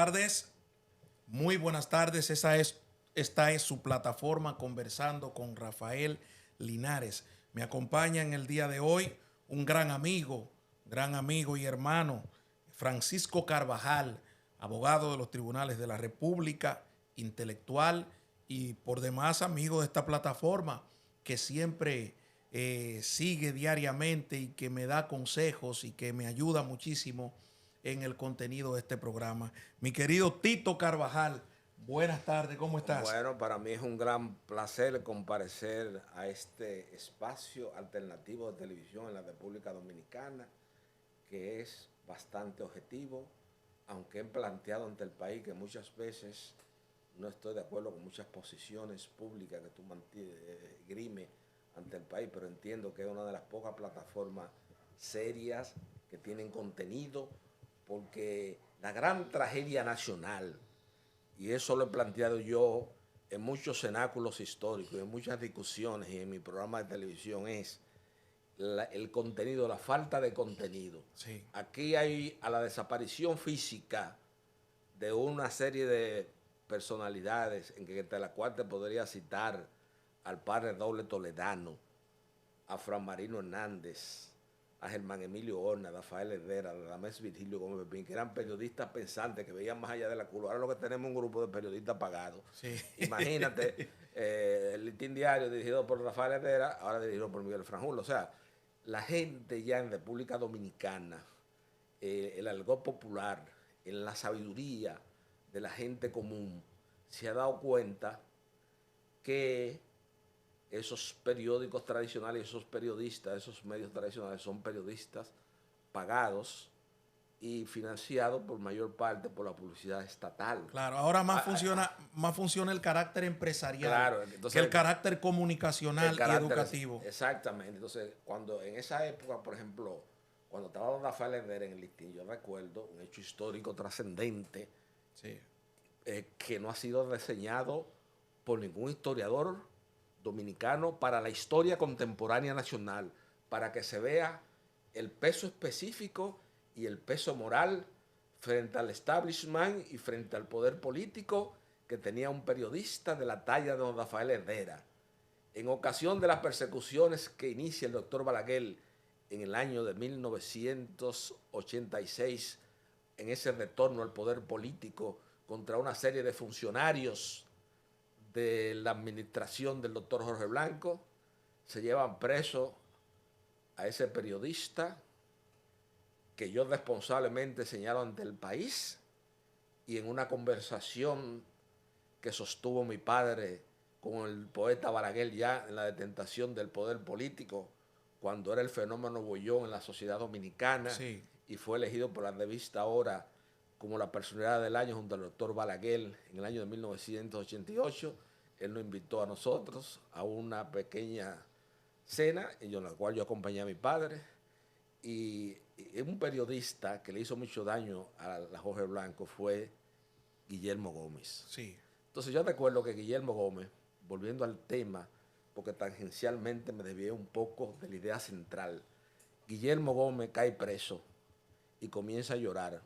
tardes, muy buenas tardes. Esta es su plataforma Conversando con Rafael Linares. Me acompaña en el día de hoy un gran amigo y hermano, Francisco Carvajal, abogado de los tribunales de la República, intelectual y por demás amigo de esta plataforma que siempre sigue diariamente y que me da consejos y que me ayuda muchísimo en el contenido de este programa. Mi querido Tito Carvajal, buenas tardes, ¿cómo estás? Bueno, para mí es un gran placer comparecer a este espacio alternativo de televisión en la República Dominicana, que es bastante objetivo, aunque he planteado ante el país que muchas veces no estoy de acuerdo con muchas posiciones públicas que tú grimes ante el país, pero entiendo que es una de las pocas plataformas serias que tienen contenido, porque la gran tragedia nacional, y eso lo he planteado yo en muchos cenáculos históricos, en muchas discusiones y en mi programa de televisión, es el contenido, la falta de contenido. Sí. Aquí hay a la desaparición física de una serie de personalidades, entre las cuales te podría citar al padre Doble Toledano, a Fran Marino Hernández, a Germán Emilio Horna, a Rafael Herrera, a Radamés Virgilio Gómez Pepín, que eran periodistas pensantes, que veían más allá de la curva. Ahora lo que tenemos es un grupo de periodistas pagados. Sí. Imagínate, el Listín Diario dirigido por Rafael Herrera, ahora dirigido por Miguel Franjul. O sea, la gente ya en República Dominicana, el algo popular, en la sabiduría de la gente común, se ha dado cuenta que esos periódicos tradicionales, esos periodistas, esos medios tradicionales son periodistas pagados y financiados por mayor parte por la publicidad estatal. Claro, ahora más funciona el carácter empresarial, claro, entonces, que el carácter comunicacional y educativo. Exactamente. Entonces, cuando en esa época, por ejemplo, cuando estaba don Rafael Herrera en el listín, yo recuerdo un hecho histórico trascendente, Sí. Que no ha sido reseñado por ningún historiador dominicano para la historia contemporánea nacional, para que se vea el peso específico y el peso moral frente al establishment y frente al poder político que tenía un periodista de la talla de don Rafael Herrera. En ocasión de las persecuciones que inicia el doctor Balaguer en el año de 1986, en ese retorno al poder político contra una serie de funcionarios de la administración del doctor Jorge Blanco, se llevan preso a ese periodista que yo responsablemente señalo ante el país, y en una conversación que sostuvo mi padre con el poeta Balaguer ya en la detentación del poder político, cuando era el fenómeno Bollón en la sociedad dominicana, Sí. y fue elegido por la revista Hora como la personalidad del año junto al doctor Balaguer en el año de 1988. Él nos invitó a nosotros a una pequeña cena en la cual yo acompañé a mi padre, y un periodista que le hizo mucho daño a la Jorge Blanco fue Guillermo Gómez. Sí. Entonces yo recuerdo que Guillermo Gómez, volviendo al tema, porque tangencialmente me desvié un poco de la idea central, Guillermo Gómez cae preso y comienza a llorar.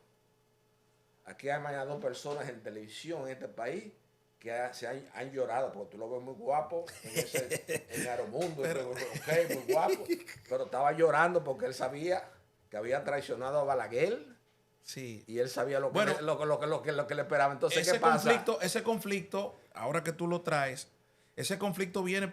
Aquí hay más de 2 personas en televisión en este país que han llorado, porque tú lo ves muy guapo en Aeromundo, okay, muy guapo, pero estaba llorando porque él sabía que había traicionado a Balaguer. Sí. Y él sabía lo que, Bueno, lo que le esperaba. Entonces, ese ¿qué pasa? ese conflicto, ahora que tú lo traes, ese conflicto viene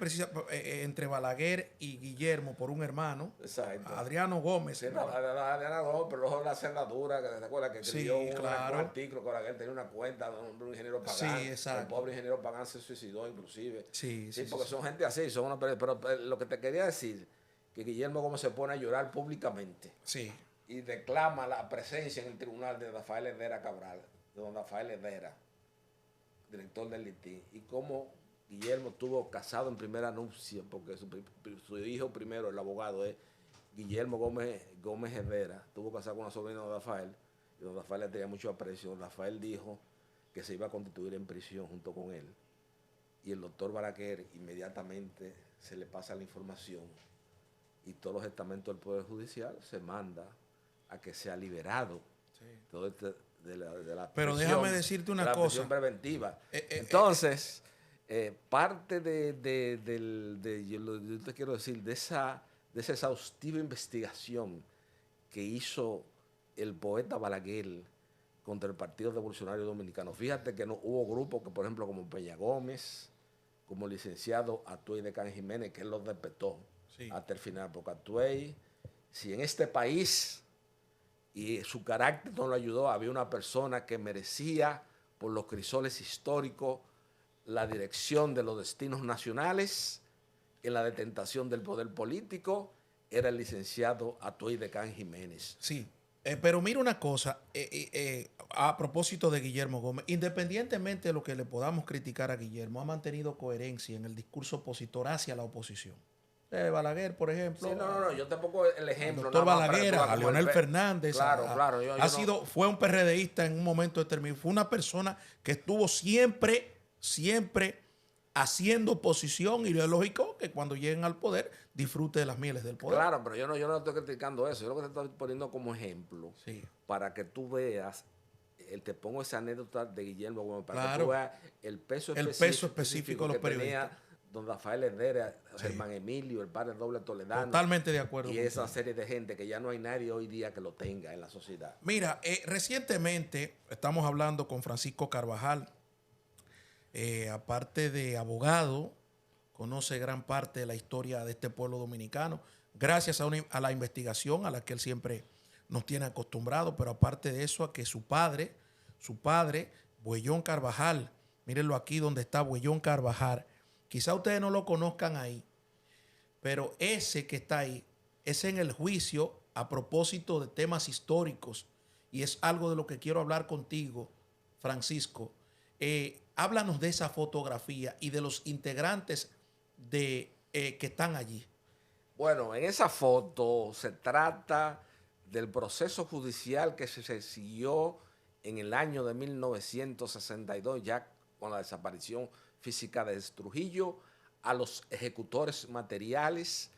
entre Balaguer y Guillermo por un hermano, Exacto. Adriano Gómez. Sí, Adriana Gómez, pero luego la cerradura, que te acuerdas que escribió Sí, un claro. artículo que Balaguer tenía una cuenta de un ingeniero Sí, Pagán. exacto. El pobre ingeniero Pagán se suicidó inclusive. Sí, Sí, sí, porque sí, son gente así, son una, pero lo que te quería decir, que Guillermo Gómez se pone a llorar públicamente sí. y reclama la presencia en el tribunal de Rafael Herrera Cabral, de don Rafael Herrera, director del litín, y cómo Guillermo estuvo casado en primera nupcia, porque su hijo primero, el abogado, es Guillermo Gómez Herrera, estuvo casado con una sobrina de don Rafael, y don Rafael le tenía mucho aprecio. Don Rafael dijo que se iba a constituir en prisión junto con él, y el doctor Balaguer inmediatamente se le pasa la información, y todos los estamentos del Poder Judicial se manda a que sea liberado. Sí. Todo este Pero déjame decirte una cosa. Prisión preventiva. Entonces, parte yo te quiero decir, de esa exhaustiva investigación que hizo el poeta Balaguer contra el Partido Revolucionario Dominicano. Fíjate que no hubo grupos que, por ejemplo, como Peña Gómez, como el licenciado Atuey de Can Jiménez, que él los respetó hasta el final, porque Atuey, si en este país y su carácter no lo ayudó, había una persona que merecía por los crisoles históricos la dirección de los destinos nacionales en la detentación del poder político, era el licenciado Atuey de Can Jiménez. Sí, pero mira una cosa, a propósito de Guillermo Gómez, independientemente de lo que le podamos criticar a Guillermo, ha mantenido coherencia en el discurso opositor hacia la oposición. Balaguer, por ejemplo. Sí, no, yo tampoco el ejemplo. Doctor Balaguer, a Leonel Fernández. Claro. Fue un PRDista en un momento determinado. Fue una persona que estuvo siempre haciendo oposición, y lo lógico que cuando lleguen al poder disfrute de las mieles del poder. Claro, pero yo no estoy criticando eso. Yo lo que te estoy poniendo como ejemplo para que tú veas, te pongo esa anécdota de Guillermo Gómez, para que tú veas el peso específico de los periodistas. Don Rafael Herrera, Germán Emilio, el padre Doble Toledano. Totalmente de acuerdo. Y esa serie de gente que ya no hay nadie hoy día que lo tenga en la sociedad. Mira, recientemente estamos hablando con Francisco Carvajal, aparte de abogado, conoce gran parte de la historia de este pueblo dominicano, gracias a la investigación a la que él siempre nos tiene acostumbrados, pero aparte de eso, a que su padre, Buellón Carvajal, mírenlo aquí donde está Buellón Carvajal, quizá ustedes no lo conozcan ahí, pero ese que está ahí es en el juicio a propósito de temas históricos, y es algo de lo que quiero hablar contigo, Francisco. Háblanos de esa fotografía y de los integrantes que están allí. Bueno, en esa foto se trata del proceso judicial que se siguió en el año de 1962, ya con la desaparición física de Trujillo, a los ejecutores materiales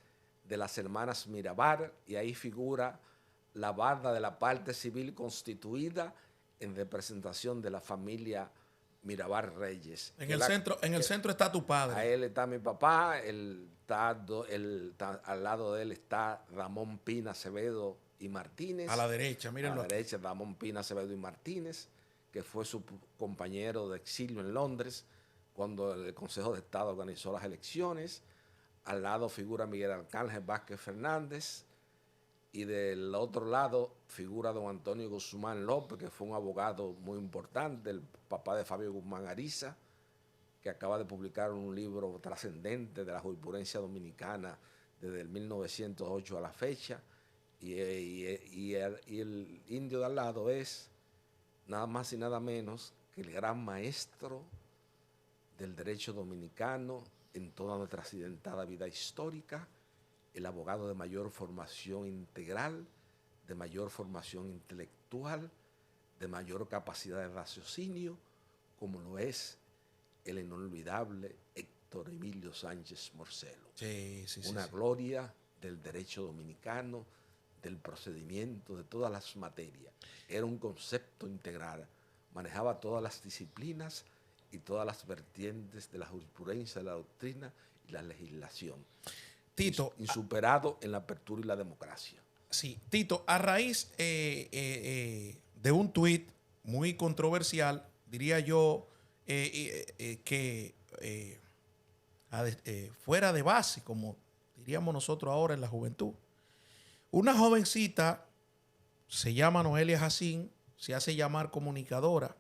de las hermanas Mirabal, y ahí figura la banda de la parte civil constituida en representación de la familia Mirabal Reyes. En el centro está tu padre. A él está mi papá, al lado de él está Ramón Pina Acevedo y Martínez. A la derecha, mírenlo. A la derecha, Ramón Pina Acevedo y Martínez, que fue su compañero de exilio en Londres cuando el Consejo de Estado organizó las elecciones. Al lado figura Miguel Arcángel Vázquez Fernández, y del otro lado figura don Antonio Guzmán López, que fue un abogado muy importante, el papá de Fabio Guzmán Ariza, que acaba de publicar un libro trascendente de la jurisprudencia dominicana desde el 1908 a la fecha, y el indio de al lado es nada más y nada menos que el gran maestro del derecho dominicano en toda nuestra accidentada vida histórica, el abogado de mayor formación integral, de mayor formación intelectual, de mayor capacidad de raciocinio, como lo es el inolvidable Héctor Emilio Sánchez Morcelo. Una gloria del derecho dominicano, del procedimiento, de todas las materias. Era un concepto integral, manejaba todas las disciplinas y todas las vertientes de la jurisprudencia, de la doctrina y la legislación. Tito, insuperado en la apertura y la democracia. Sí, Tito, a raíz de un tuit muy controversial, diría yo, que fuera de base, como diríamos nosotros ahora en la juventud, una jovencita, se llama Noelia Jacín, se hace llamar comunicadora,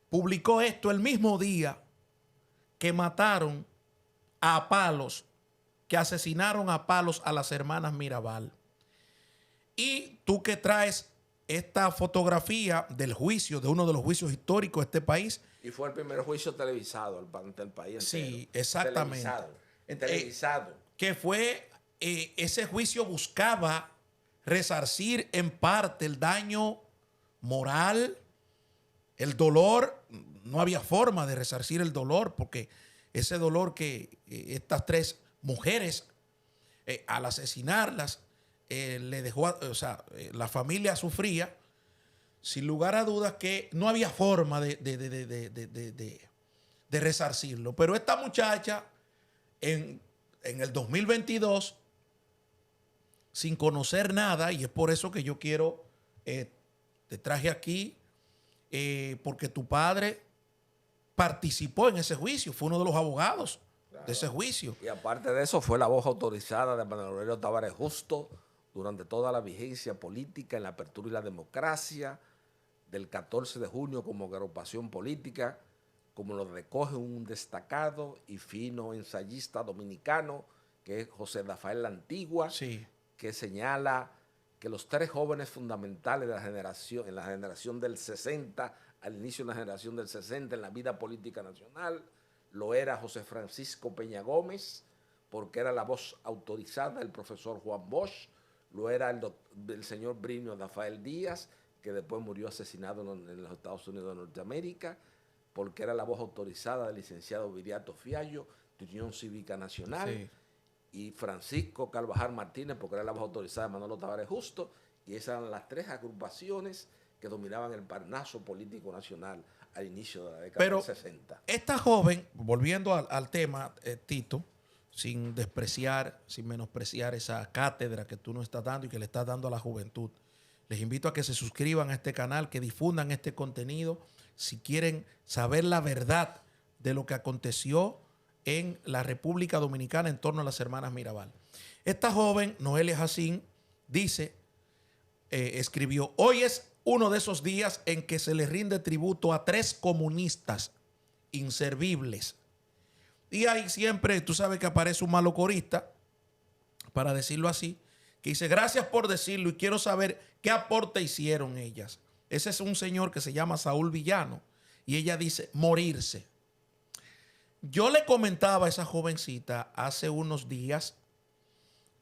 publicó esto el mismo día que mataron a palos, que asesinaron a palos a las hermanas Mirabal. Y tú que traes esta fotografía del juicio, de uno de los juicios históricos de este país. Y fue el primer juicio televisado ante el país entero. Sí, exactamente. Televisado. Que fue, ese juicio buscaba resarcir en parte el daño moral, el dolor. No había forma de resarcir el dolor, porque ese dolor que estas tres mujeres, al asesinarlas, le dejó, la familia sufría. sin lugar a dudas que no había forma de resarcirlo. Pero esta muchacha en el 2022, sin conocer nada, y es por eso que yo quiero, te traje aquí, porque tu padre participó en ese juicio, fue uno de los abogados de ese juicio. Y aparte de eso, fue la voz autorizada de Manuel Aurelio Tavares Justo durante toda la vigencia política en la apertura y la democracia del 14 de junio como agrupación política, como lo recoge un destacado y fino ensayista dominicano, que es José Rafael La Antigua, Sí. que señala que los tres jóvenes fundamentales de la generación, en la generación del 60, al inicio de la generación del 60, en la vida política nacional, lo era José Francisco Peña Gómez, porque era la voz autorizada del profesor Juan Bosch, lo era el señor Brinio Rafael Díaz, que después murió asesinado en los Estados Unidos de Norteamérica, porque era la voz autorizada del licenciado Viriato Fiallo, de Unión Cívica Nacional, Sí. y Francisco Carvajal Martínez, porque era la voz autorizada de Manolo Tavares Justo, y esas eran las tres agrupaciones que dominaban el parnaso político nacional al inicio de la década del 60. Esta joven, volviendo al tema, Tito, sin despreciar, sin menospreciar esa cátedra que tú nos estás dando y que le estás dando a la juventud, les invito a que se suscriban a este canal, que difundan este contenido, si quieren saber la verdad de lo que aconteció en la República Dominicana en torno a las hermanas Mirabal. Esta joven, Noelia Jacín, dice, escribió, hoy es uno de esos días en que se le rinde tributo a tres comunistas inservibles. Y ahí siempre, tú sabes que aparece un malocorista, para decirlo así, que dice, gracias por decirlo y quiero saber qué aporte hicieron ellas. Ese es un señor que se llama Saúl Villano y ella dice, morirse. Yo le comentaba a esa jovencita hace unos días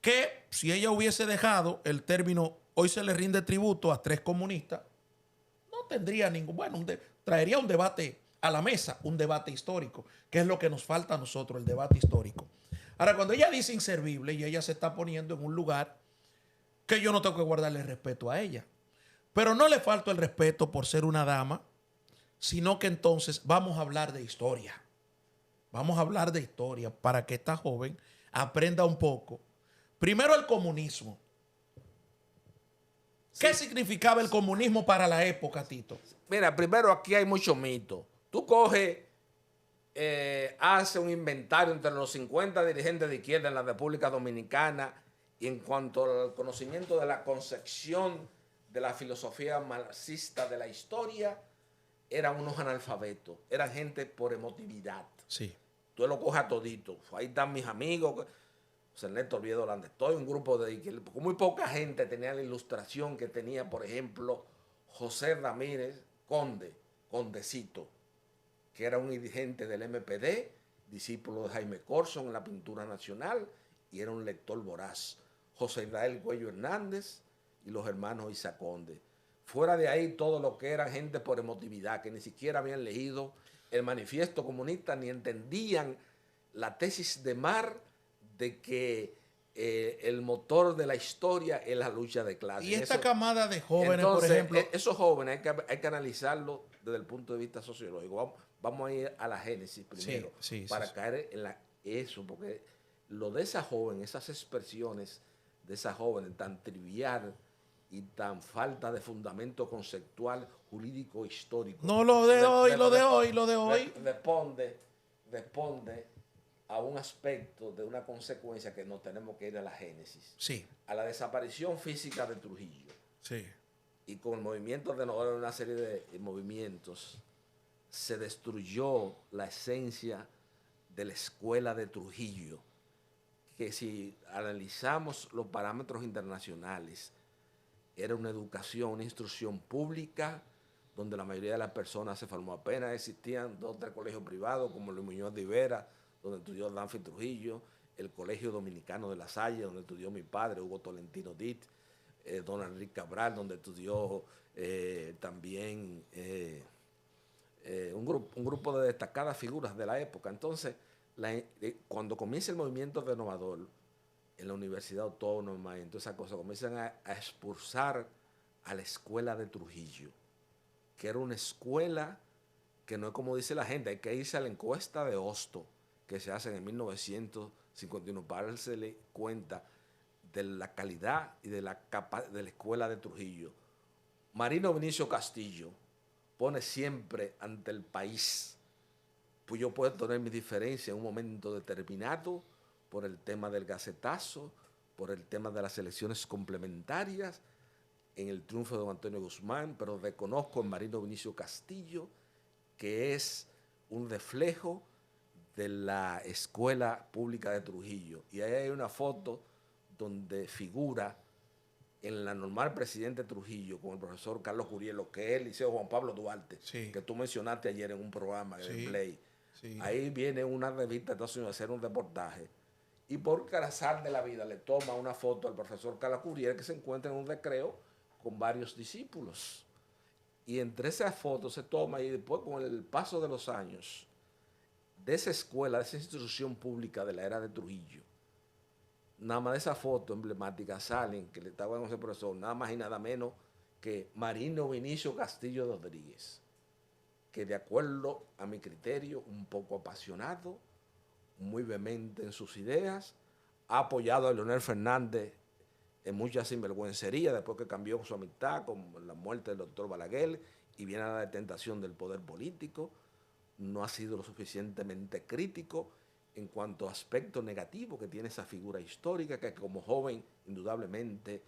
que si ella hubiese dejado el término hoy se le rinde tributo a tres comunistas, no tendría ningún, bueno, traería un debate a la mesa, un debate histórico, que es lo que nos falta a nosotros, el debate histórico. Ahora, cuando ella dice inservible y ella se está poniendo en un lugar que yo no tengo que guardarle respeto a ella, pero no le falto el respeto por ser una dama, sino que entonces vamos a hablar de historia. Vamos a hablar de historia para que esta joven aprenda un poco. Primero el comunismo. ¿Qué significaba el comunismo para la época, Tito? Mira, primero aquí hay mucho mito. Tú coges, hace un inventario entre los 50 dirigentes de izquierda en la República Dominicana y en cuanto al conocimiento de la concepción de la filosofía marxista de la historia, eran unos analfabetos, eran gente por emotividad. Sí. Tú lo coges a todito. Ahí están mis amigos, José Ernesto Oviedo Landestoy, un grupo de muy poca gente tenía la ilustración que tenía, por ejemplo, José Ramírez Condecito, que era un dirigente del MPD, discípulo de Jaime Corson en la pintura nacional y era un lector voraz. José Israel Cuello Hernández y los hermanos Isa Conde. Fuera de ahí, todo lo que era gente por emotividad, que ni siquiera habían leído el manifiesto comunista ni entendían la tesis de Marx de que el motor de la historia es la lucha de clases. Y esta camada de jóvenes, entonces, por ejemplo. Esos jóvenes hay que analizarlo desde el punto de vista sociológico. Vamos a ir a la génesis primero para caer en eso, porque lo de esa joven, esas expresiones de esa joven tan trivial y tan falta de fundamento conceptual, jurídico, histórico. No, lo de hoy. Responde a un aspecto de una consecuencia que nos tenemos que ir a la génesis. Sí. A la desaparición física de Trujillo. Sí. Y con el movimiento de una serie de movimientos se destruyó la esencia de la escuela de Trujillo, que si analizamos los parámetros internacionales, era una educación, una instrucción pública, donde la mayoría de las personas se formó. Apenas existían 2 o 3 colegios privados, como Luis Muñoz de Rivera, donde estudió Danfi Trujillo, el Colegio Dominicano de La Salle, donde estudió mi padre, Hugo Tolentino Dit, don Enrique Cabral, donde estudió también un grupo de destacadas figuras de la época. Entonces, cuando comienza el movimiento renovador en la Universidad Autónoma y en todas esas cosas, comienzan a expulsar a la escuela de Trujillo. que era una escuela que no es como dice la gente, hay que irse a la encuesta de Hosto, que se hace en 1951, para darse cuenta de la calidad y de la escuela de Trujillo. Marino Vinicio Castillo pone siempre ante el país, pues yo puedo tener mi diferencia en un momento determinado por el tema del gacetazo, por el tema de las elecciones complementarias, en el triunfo de don Antonio Guzmán, pero reconozco en Marino Vinicio Castillo que es un reflejo de la escuela pública de Trujillo. Y ahí hay una foto donde figura en la normal presidente Trujillo con el profesor Carlos Curielo, que es el Liceo Juan Pablo Duarte, Sí. que tú mencionaste ayer en un programa de Play. Sí. Ahí viene una revista de Estados Unidos a hacer un reportaje y por azar de la vida le toma una foto al profesor Carlos Curiel, que se encuentra en un recreo con varios discípulos. Y entre esas fotos se toma, y después con el paso de los años, de esa escuela, de esa institución pública de la era de Trujillo, nada más de esa foto emblemática salen, que le estaba con ese profesor, nada más y nada menos que Marino Vinicio Castillo Rodríguez, que de acuerdo a mi criterio, un poco apasionado, muy vehemente en sus ideas, ha apoyado a Leonel Fernández en mucha sinvergüencería después que cambió su amistad con la muerte del doctor Balaguer y viene a la detentación del poder político. No ha sido lo suficientemente crítico en cuanto a aspectos negativos que tiene esa figura histórica, que como joven indudablemente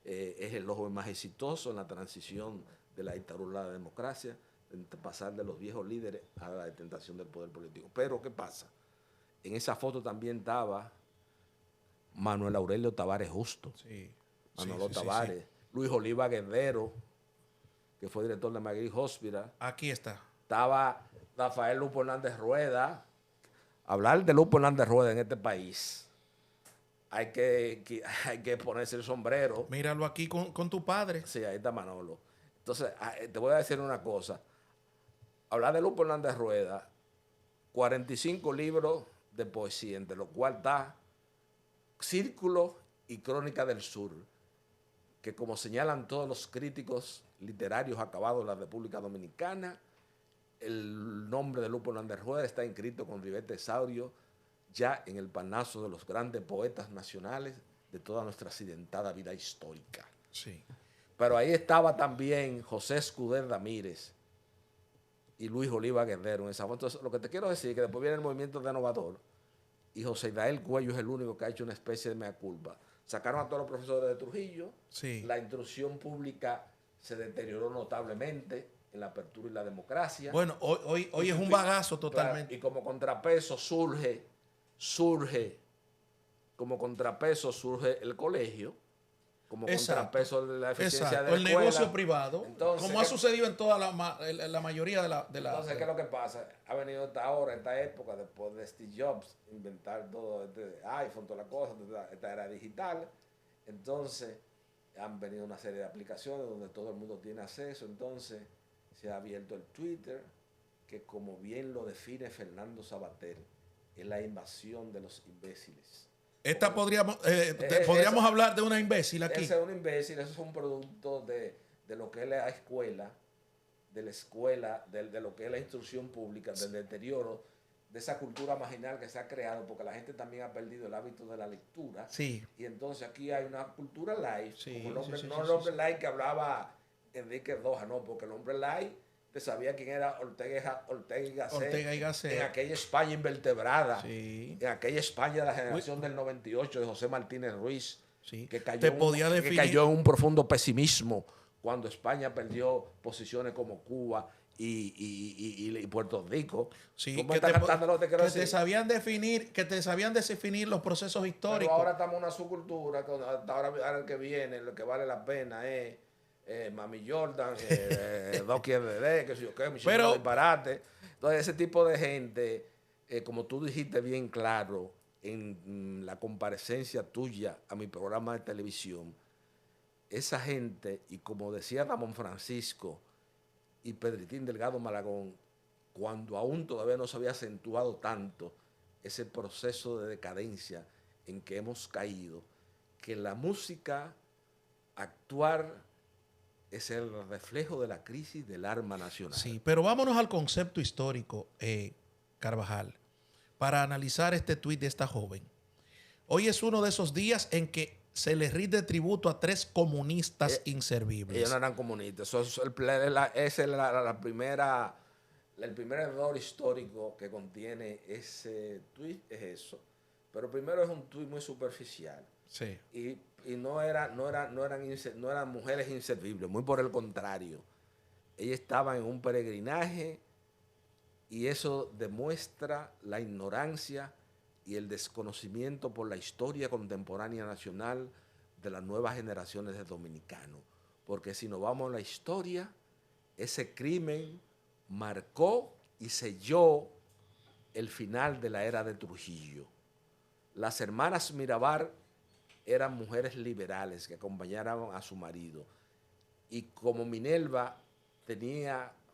es el joven más exitoso en la transición de la dictadura a la democracia, de pasar de los viejos líderes a la detentación del poder político. Pero ¿qué pasa? En esa foto también estaba Manuel Aurelio Tavares Justo, Sí. Manolo Tavares, Luis Oliva Guerrero, que fue director de Magui Hospital. Aquí está. Estaba Rafael Lupo Hernández Rueda. Hablar de Lupo Hernández Rueda en este país, hay que ponerse el sombrero. Míralo aquí con tu padre. Sí, ahí está Manolo. Entonces, te voy a decir una cosa. Hablar de Lupo Hernández Rueda, 45 libros de poesía, entre los cuales está Círculo y Crónica del Sur, que como señalan todos los críticos literarios acabados de la República Dominicana, el nombre de Lupo Hernández Rueda está inscrito con Rivete Saurio ya en el panazo de los grandes poetas nacionales de toda nuestra accidentada vida histórica. Sí. Pero ahí estaba también José Escudero Ramírez y Luis Oliva Guerrero en esa foto. Entonces, lo que te quiero decir es que después viene el movimiento renovador y José Israel Cuello es el único que ha hecho una especie de mea culpa. Sacaron a todos los profesores de Trujillo, Sí. La instrucción pública se deterioró notablemente en la apertura y la democracia. Bueno, hoy es un bagazo totalmente. Claro, y como contrapeso surge el colegio, como contrapeso de la eficiencia de la el escuela. negocio privado, Entonces, como ha sucedido en toda la mayoría de la... Entonces, ¿qué es lo que pasa? Ha venido esta época, después de Steve Jobs, inventar todo este iPhone, toda la cosa, esta era digital. Entonces, han venido una serie de aplicaciones donde todo el mundo tiene acceso. Entonces, se ha abierto el Twitter, que como bien lo define Fernando Sabater, es la invasión de los imbéciles. Podríamos hablar de una imbécil aquí. Ese es un imbécil, eso es un producto de lo que es la escuela, de lo que es la instrucción pública, del deterioro, de esa cultura marginal que se ha creado, porque la gente también ha perdido el hábito de la lectura. Sí. Y entonces aquí hay una cultura light, Sí, como el hombre light que hablaba Enrique Roja, no, porque el hombre light te sabía quién era Ortega y Gasset. En aquella España invertebrada, sí. En aquella España de la generación del 98 de José Martínez Ruiz, sí. que cayó en un profundo pesimismo cuando España perdió posiciones como Cuba y Puerto Rico. Sí, que te sabían definir los procesos históricos. Pero ahora estamos en una subcultura, ahora el que viene, lo que vale la pena es Mami Jordan, Doki RD, que sé yo qué, Michelle disparate. Entonces, ese tipo de gente, como tú dijiste bien claro en la comparecencia tuya a mi programa de televisión, esa gente, y como decía Ramón Francisco y Pedritín Delgado Malagón, cuando aún todavía no se había acentuado tanto ese proceso de decadencia en que hemos caído, que la música, actuar es el reflejo de la crisis del arma nacional. Sí, pero vámonos al concepto histórico, Carvajal, para analizar este tuit de esta joven. Hoy es uno de esos días en que se le rinde tributo a 3 comunistas inservibles. Ellos no eran comunistas. Eso es el primer error histórico que contiene ese tuit, es eso. Pero primero es un tuit muy superficial. Sí. Y no eran mujeres inservibles, muy por el contrario. Ellas estaban en un peregrinaje y eso demuestra la ignorancia y el desconocimiento por la historia contemporánea nacional de las nuevas generaciones de dominicanos. Porque si nos vamos a la historia, ese crimen marcó y selló el final de la era de Trujillo. Las hermanas Mirabal eran mujeres liberales que acompañaron a su marido. Y como Minerva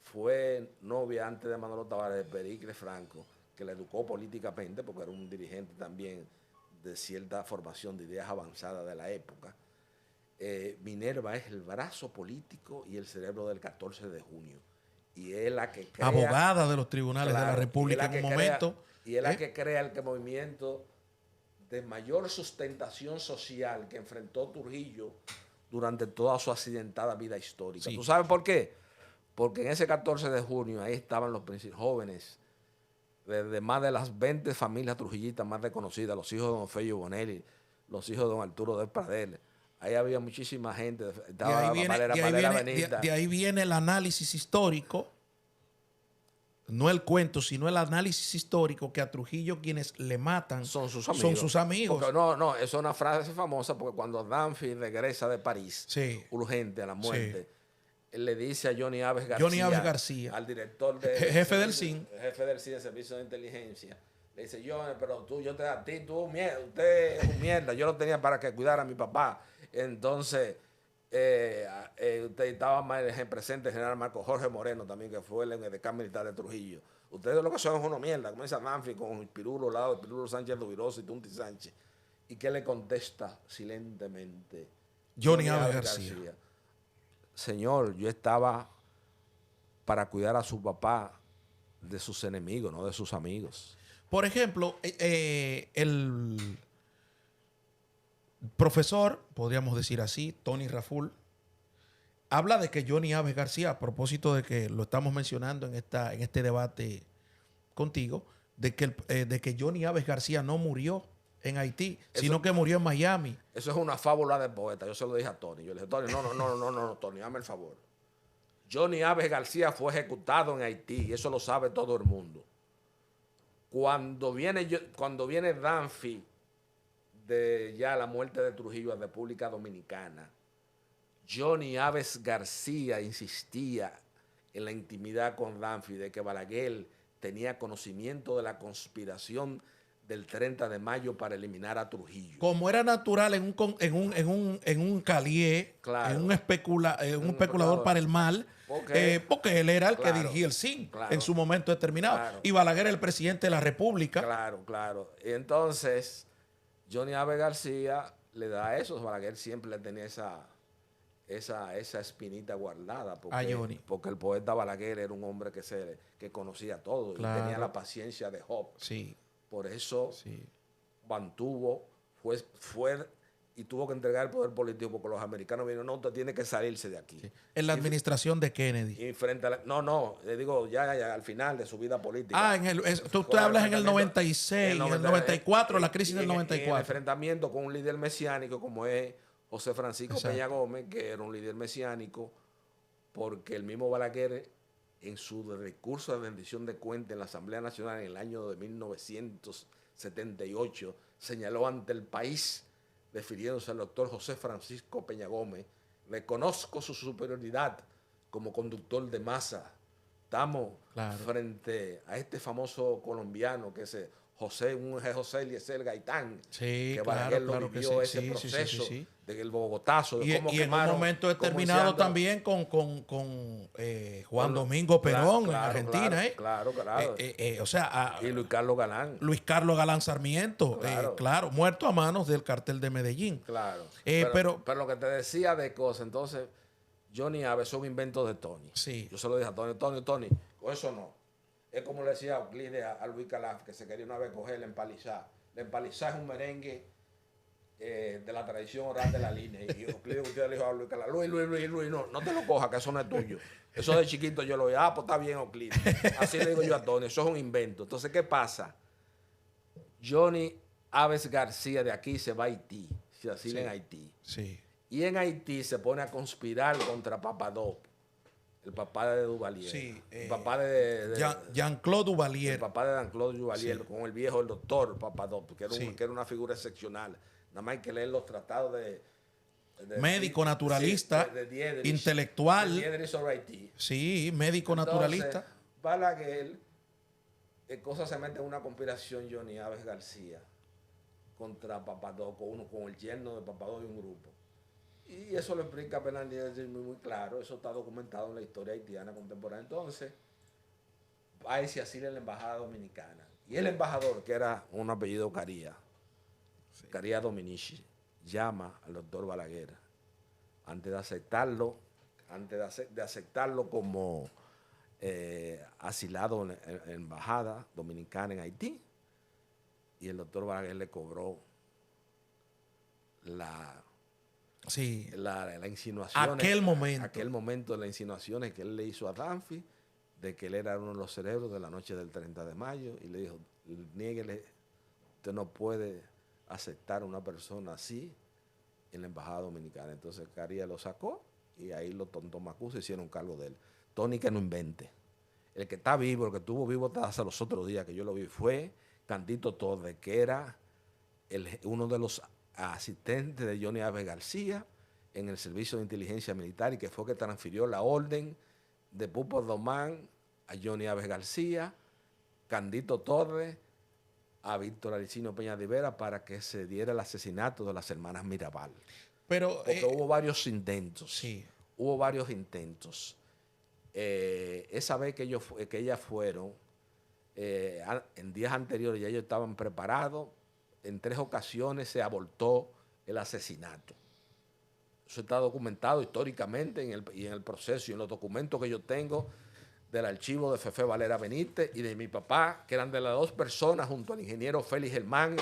fue novia antes de Manolo Tavares de Pericles Franco, que la educó políticamente porque era un dirigente también de cierta formación de ideas avanzadas de la época. Minerva es el brazo político y el cerebro del 14 de junio. Y es la que crea... Abogada de los tribunales de la República en un momento. Y es la que crea el movimiento de mayor sustentación social que enfrentó Trujillo durante toda su accidentada vida histórica. Sí. ¿Tú sabes por qué? Porque en ese 14 de junio ahí estaban los jóvenes de más de las 20 familias trujillitas más reconocidas, los hijos de don Ofelio Bonelli, los hijos de don Arturo de Pradel. Ahí había muchísima gente. De ahí viene el análisis histórico, no el cuento, sino el análisis histórico, que a Trujillo quienes le matan son sus amigos. Porque, no, es una frase famosa porque cuando Danfi regresa de París, urgente a la muerte, él le dice a Johnny Aves García, al director jefe del CIN, del Servicio de Inteligencia, le dice: Johnny, pero usted es un mierda, yo lo tenía para que cuidara a mi papá. Entonces, usted estaba más presente el general Marco Jorge Moreno también, que fue el edecán militar de Trujillo. Ustedes lo que son es una mierda, comienza Danfi con Pirulo al lado de Pirulo Sánchez Duviroso y Tunti Sánchez. ¿Y qué le contesta silentemente Johnny Aves García? Señor, yo estaba para cuidar a su papá de sus enemigos, no de sus amigos. Por ejemplo, el profesor, podríamos decir así, Tony Raful, habla de que Johnny Aves García, a propósito de que lo estamos mencionando en este debate contigo, de que Johnny Aves García no murió en Haití, sino que murió en Miami. Eso es una fábula de poeta. Yo se lo dije a Tony. Yo le dije: Tony, no, Tony, hazme el favor. Johnny Aves García fue ejecutado en Haití y eso lo sabe todo el mundo. Cuando viene Danfi de ya la muerte de Trujillo a República Dominicana, Johnny Aves García insistía en la intimidad con Danfi de que Balaguer tenía conocimiento de la conspiración del 30 de mayo para eliminar a Trujillo. Como era natural en un calié, claro, en un especulador para el mal, porque él era el que dirigía el CIN en su momento determinado. Y Balaguer era el presidente de la República. Claro. Y entonces, Johnny Aves García le da eso. Balaguer siempre le tenía esa espinita guardada. Porque el poeta Balaguer era un hombre que conocía todo y tenía la paciencia de Job. Sí. Por eso mantuvo, fue y tuvo que entregar el poder político porque los americanos vieron: no, usted tiene que salirse de aquí. Sí. En la administración de Kennedy. Y frente a le digo, ya al final de su vida política. Tú hablas en el 96, en el 94, la crisis del 94. En el enfrentamiento con un líder mesiánico como es José Francisco Peña Gómez, que era un líder mesiánico, porque el mismo Balaguer, en su recurso de rendición de cuentas en la Asamblea Nacional en el año de 1978, señaló ante el país, refiriéndose al doctor José Francisco Peña Gómez: reconozco su superioridad como conductor de masa. Estamos frente a este famoso colombiano que es José Eliezer Gaitán, que Balaguer lo vivió ese proceso del Bogotazo. Y en un momento determinado también con Juan Domingo Perón en Argentina. Claro. Y Luis Carlos Galán. Luis Carlos Galán Sarmiento, muerto a manos del cartel de Medellín. Claro. Pero lo que te decía de cosas, entonces, Johnny Aves es un invento de Tony. Sí. Yo se lo dije a Tony, con eso no. Es como le decía Euclides a Luis Calaf, que se quería una vez coger la empalizada. La empalizada es un merengue de la tradición oral de la línea. Y Euclides usted le dijo a Luis Calaf, Luis, no te lo cojas, que eso no es tuyo. Eso de chiquito yo lo vi, pues está bien, Euclides. Así le digo yo a Tony, eso es un invento. Entonces, ¿qué pasa? Johnny Aves García de aquí se va a Haití, se asila en Haití. Sí. Y en Haití se pone a conspirar contra Papadop, el papá de Duvalier. Sí, el papá de Jean-Claude Duvalier. El papá de Jean-Claude Duvalier, Sí. con el viejo, el doctor Papadop, que era, Sí. que era una figura excepcional. Nada más hay que leer los tratados de médico, naturalista, de Diedrich, intelectual. de Diedrich sobre Haití. Sí, médico, Entonces, naturalista. Balaguer, cosa se mete en una conspiración Johnny Aves García contra Papadop, con el yerno de Papadop y un grupo. Y eso lo explica Fernández muy claro, eso está documentado en la historia haitiana contemporánea. Entonces, va y se asila en la embajada dominicana. Y el embajador, que era un apellido Caría, Caría Dominici, llama al doctor Balaguer antes de aceptarlo, como asilado en embajada dominicana en Haití. Y el doctor Balaguer le cobró la insinuación. Aquel momento de las insinuaciones que él le hizo a Danfi, de que él era uno de los cerebros de la noche del 30 de mayo, y le dijo, niéguele, usted no puede aceptar a una persona así en la embajada dominicana. Entonces Caría lo sacó y ahí los tontomacus se hicieron cargo de él. Tony, que no invente. El que está vivo, el que estuvo vivo hasta hace los otros días que yo lo vi, fue Candito Torres, que era uno de los asistente de Johnny Aves García en el servicio de inteligencia militar y que fue que transfirió la orden de Pupo Domán a Johnny Aves García, Candito Torres, a Víctor Alicino Peña de Vera para que se diera el asesinato de las hermanas Mirabal. Porque hubo varios intentos. Sí. Hubo varios intentos. Esa vez que ellas fueron, en días anteriores ya ellos estaban preparados. En 3 ocasiones se abortó el asesinato. Eso está documentado históricamente y en el proceso y en los documentos que yo tengo del archivo de Fefe Valera Benítez y de mi papá, que eran de las 2 personas junto al ingeniero Félix Germán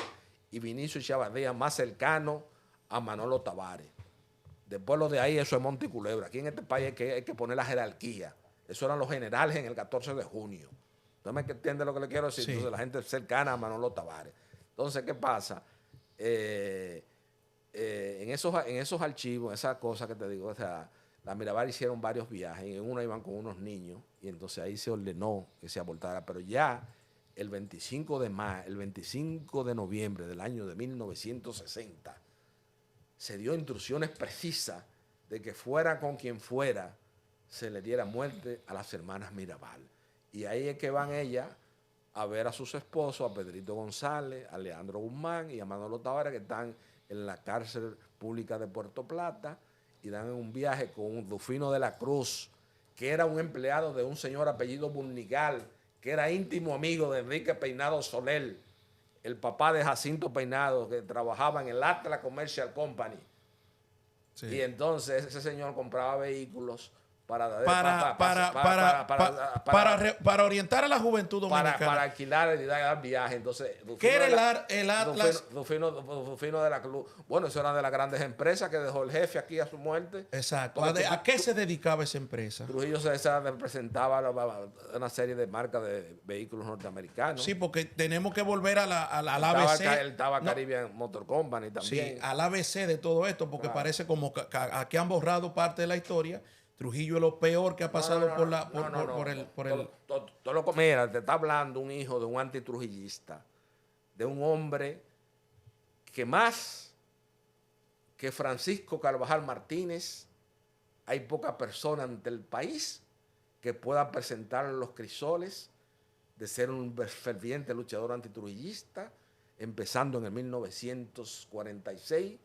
y Vinicio Chavadía más cercano a Manolo Tavares. Después lo de ahí, eso es Monte y Culebra. Aquí en este país hay que poner la jerarquía. Eso eran los generales en el 14 de junio. ¿No me entiende lo que le quiero decir? Sí. Entonces la gente cercana a Manolo Tavares. Entonces, ¿qué pasa? En esos archivos, esas cosas que te digo, o sea, la Mirabal hicieron varios viajes, y en uno iban con unos niños, y entonces ahí se ordenó que se abortara, pero ya el 25 de noviembre del año de 1960, se dio instrucciones precisas de que fuera con quien fuera, se le diera muerte a las hermanas Mirabal. Y ahí es que van ellas a ver a sus esposos, a Pedrito González, a Leandro Guzmán y a Manolo Tavares, que están en la cárcel pública de Puerto Plata, y dan un viaje con un Rufino de la Cruz, que era un empleado de un señor apellido Burnigal, que era íntimo amigo de Enrique Peinado Soler, el papá de Jacinto Peinado, que trabajaba en el Atlas Commercial Company. Sí. Y entonces ese señor compraba vehículos para orientar a la juventud dominicana. Para alquilar y dar viajes. Entonces, ¿qué era el Atlas? Rufino de la Cruz. Bueno, eso era de las grandes empresas que dejó el jefe aquí a su muerte. Exacto. ¿A qué se dedicaba esa empresa? Trujillo César representaba una serie de marcas de vehículos norteamericanos. Sí, porque tenemos que volver al ABC. Estaba Caribbean Motor Company también. Sí, al ABC de todo esto, porque parece como que aquí han borrado parte de la historia. Trujillo es lo peor que ha pasado por el... Mira, te está hablando un hijo de un antitrujillista, de un hombre que más que Francisco Carvajal Martínez, hay poca persona ante el país que pueda presentar los crisoles de ser un ferviente luchador antitrujillista, empezando en el 1946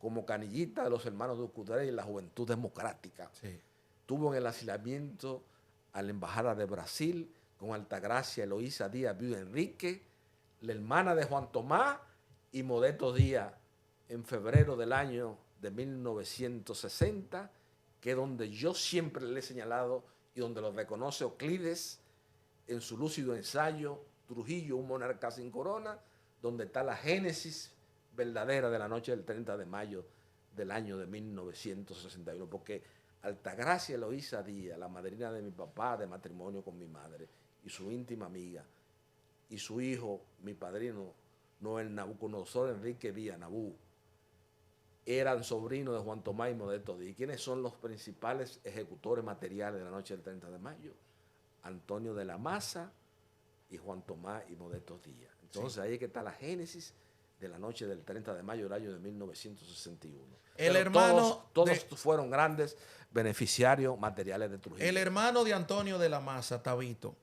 como canillita de los hermanos de Ucudere y la Juventud Democrática. Sí. Tuvo en el asilamiento a la Embajada de Brasil con Altagracia Eloísa Díaz Viuda Enrique, la hermana de Juan Tomás y Modesto Díaz en febrero del año de 1960, que es donde yo siempre le he señalado y donde lo reconoce Euclides en su lúcido ensayo, Trujillo, un monarca sin corona, donde está la génesis verdadera de la noche del 30 de mayo del año de 1961, porque Altagracia Eloísa Díaz, la madrina de mi papá de matrimonio con mi madre, y su íntima amiga, y su hijo, mi padrino, Noel Nabucodonosor Enrique Díaz Nabú, eran sobrinos de Juan Tomás y Modesto Díaz. ¿Quiénes son los principales ejecutores materiales de la noche del 30 de mayo? Antonio de la Maza y Juan Tomás y Modesto Díaz. Entonces ahí es que está la génesis de la noche del 30 de mayo del año de 1961. El Pero hermano todos fueron grandes beneficiarios materiales de Trujillo. El hermano de Antonio de la Maza, Tabito,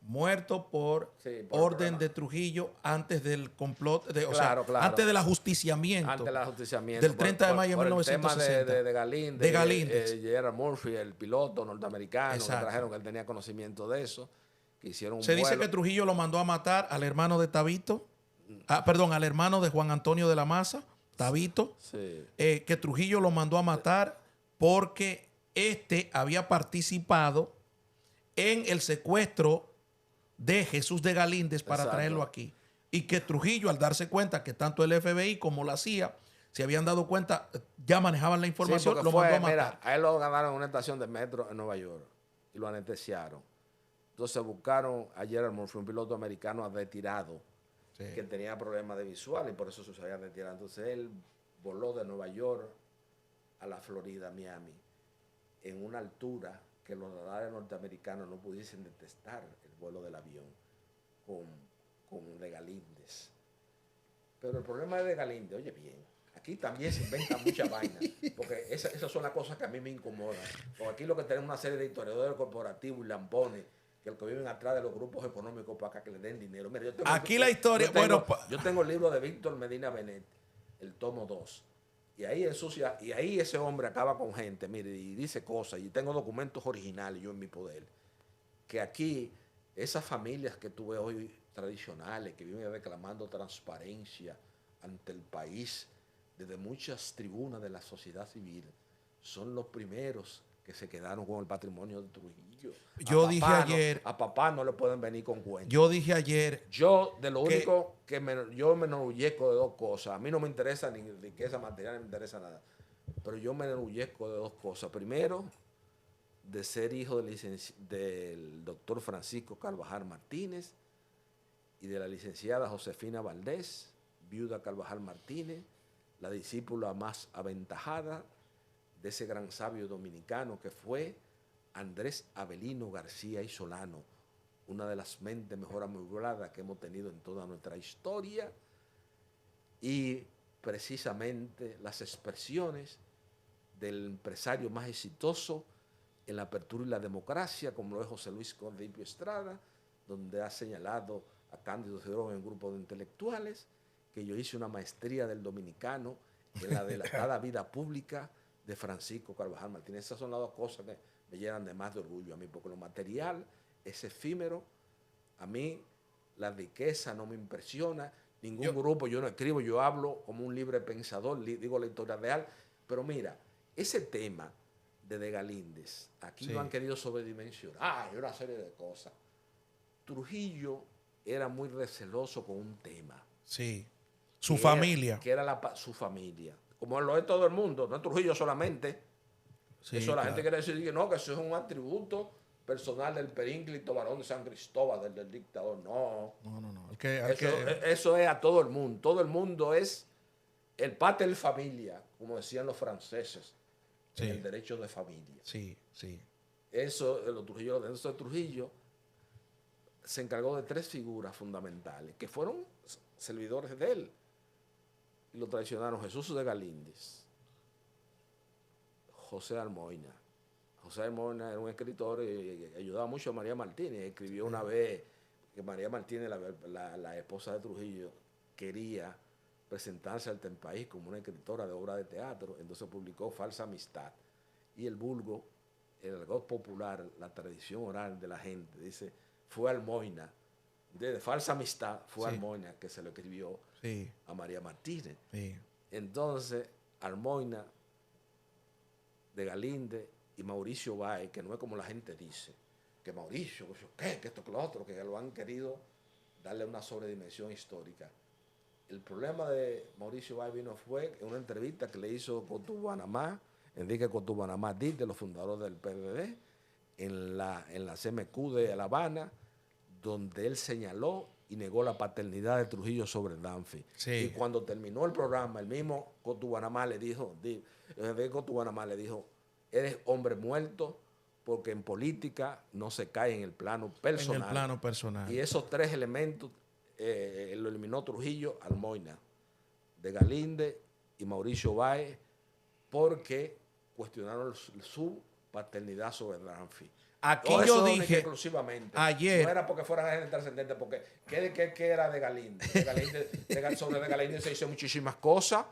muerto por orden de Trujillo antes del complot, Claro. antes del ajusticiamiento. Antes del ajusticiamiento. Del 30 de mayo de 1960. El tema de Galíndez. De Galíndez. Gerard Murphy, el piloto norteamericano, Exacto. que trajeron, que él tenía conocimiento de eso, que hicieron un Se dice vuelo. que Trujillo lo mandó a matar al hermano de Tabito, al hermano de Juan Antonio de la Maza, Tabito, Sí. Que Trujillo lo mandó a matar porque había participado en el secuestro de Jesús de Galíndez para Exacto. traerlo aquí. Y que Trujillo, al darse cuenta que tanto el FBI como la CIA se habían dado cuenta, ya manejaban la información, Sí, lo mandó a matar. Mira, a él lo ganaron en una estación de metro en Nueva York y lo anestesiaron. Entonces buscaron a Gerard Murphy, un piloto americano retirado, Sí. que tenía problemas de visual y por eso se había retirado. Entonces él voló de Nueva York a la Florida, Miami, en una altura que los radares norteamericanos no pudiesen detectar el vuelo del avión con de Galíndez. Pero el problema de Galíndez, oye bien, aquí también se inventan muchas vainas, porque esas son las cosas que a mí me incomodan. Porque aquí lo que tenemos una serie de historiadores corporativos y lampones que viven atrás de los grupos económicos para que le den dinero. Mira, Aquí la historia, yo tengo el libro de Víctor Medina Benet, el tomo 2, y ahí ensucia, y ahí ese hombre acaba con gente, mire, y dice cosas, y tengo documentos originales yo en mi poder, que aquí esas familias que tú ves hoy tradicionales, que viven reclamando transparencia ante el país, desde muchas tribunas de la sociedad civil, son los primeros que se quedaron con el patrimonio de Trujillo. Yo dije ayer... A papá no le pueden venir con cuentos. Yo dije ayer... Yo, de lo único que yo me enorgullezco de dos cosas. A mí no me interesa ni riqueza material, no me interesa nada. Pero yo me enorgullezco de dos cosas. Primero, de ser hijo del doctor Francisco Carvajal Martínez y de la licenciada Josefina Valdés, viuda Carvajal Martínez, la discípula más aventajada de ese gran sabio dominicano que fue Andrés Avelino García y Solano, una de las mentes mejor amuralladas que hemos tenido en toda nuestra historia, y precisamente las expresiones del empresario más exitoso en la apertura y la democracia, como lo es José Luis Condipio Estrada, donde ha señalado a Cándido Cerón en un grupo de intelectuales, que yo hice una maestría del dominicano en la delatada vida pública de Francisco Carvajal Martínez. Esas son las dos cosas que me llenan de más de orgullo a mí, porque lo material es efímero. A mí la riqueza no me impresiona, ningún grupo, yo no escribo, yo hablo como un libre pensador, digo la historia real, pero mira, ese tema de Galíndez, aquí lo han querido sobredimensionar. Hay una serie de cosas. Trujillo era muy receloso con un tema. Sí. Su familia. Que era su familia. Como lo es todo el mundo, no es Trujillo solamente. Sí, eso la gente quiere decir que no, que eso es un atributo personal del perínclito varón de San Cristóbal, del dictador. No. No. Eso es a todo el mundo. Todo el mundo es el pater familia, como decían los franceses, en el derecho de familia. Sí. Eso de Trujillo se encargó de tres figuras fundamentales que fueron servidores de él y lo traicionaron: Jesús de Galíndez, José Almoina. José Almoina era un escritor y ayudaba mucho a María Martínez. Escribió una vez que María Martínez, la esposa de Trujillo, quería presentarse ante el país como una escritora de obra de teatro, entonces publicó Falsa Amistad. Y el vulgo, el argot popular, la tradición oral de la gente, dice, fue Almoina, de Falsa Amistad, fue Almoina que se lo escribió a María Martínez. Entonces, Almoina de Galinde y Mauricio Báez, que no es como la gente dice, que Mauricio, que esto, que lo otro, que lo han querido darle una sobredimensión histórica. El problema de Mauricio Báez fue en una entrevista que le hizo Cotubanamá, Enrique Cotubanamá de los fundadores del PRD, en la CMQ de La Habana, donde él señaló y negó la paternidad de Trujillo sobre Danfi. Sí. Y cuando terminó el programa, el mismo Cotubanamá le dijo, eres hombre muerto porque en política no se cae en el plano personal. En el plano personal. Y esos tres elementos lo eliminó Trujillo, Almoina, de Galinde y Mauricio Báez, porque cuestionaron su paternidad sobre Danfi. Aquí yo dije exclusivamente. ayer. No era porque fueran agentes trascendentes, porque ¿qué era de Galinde? Sobre de Galinde se dice muchísimas cosas.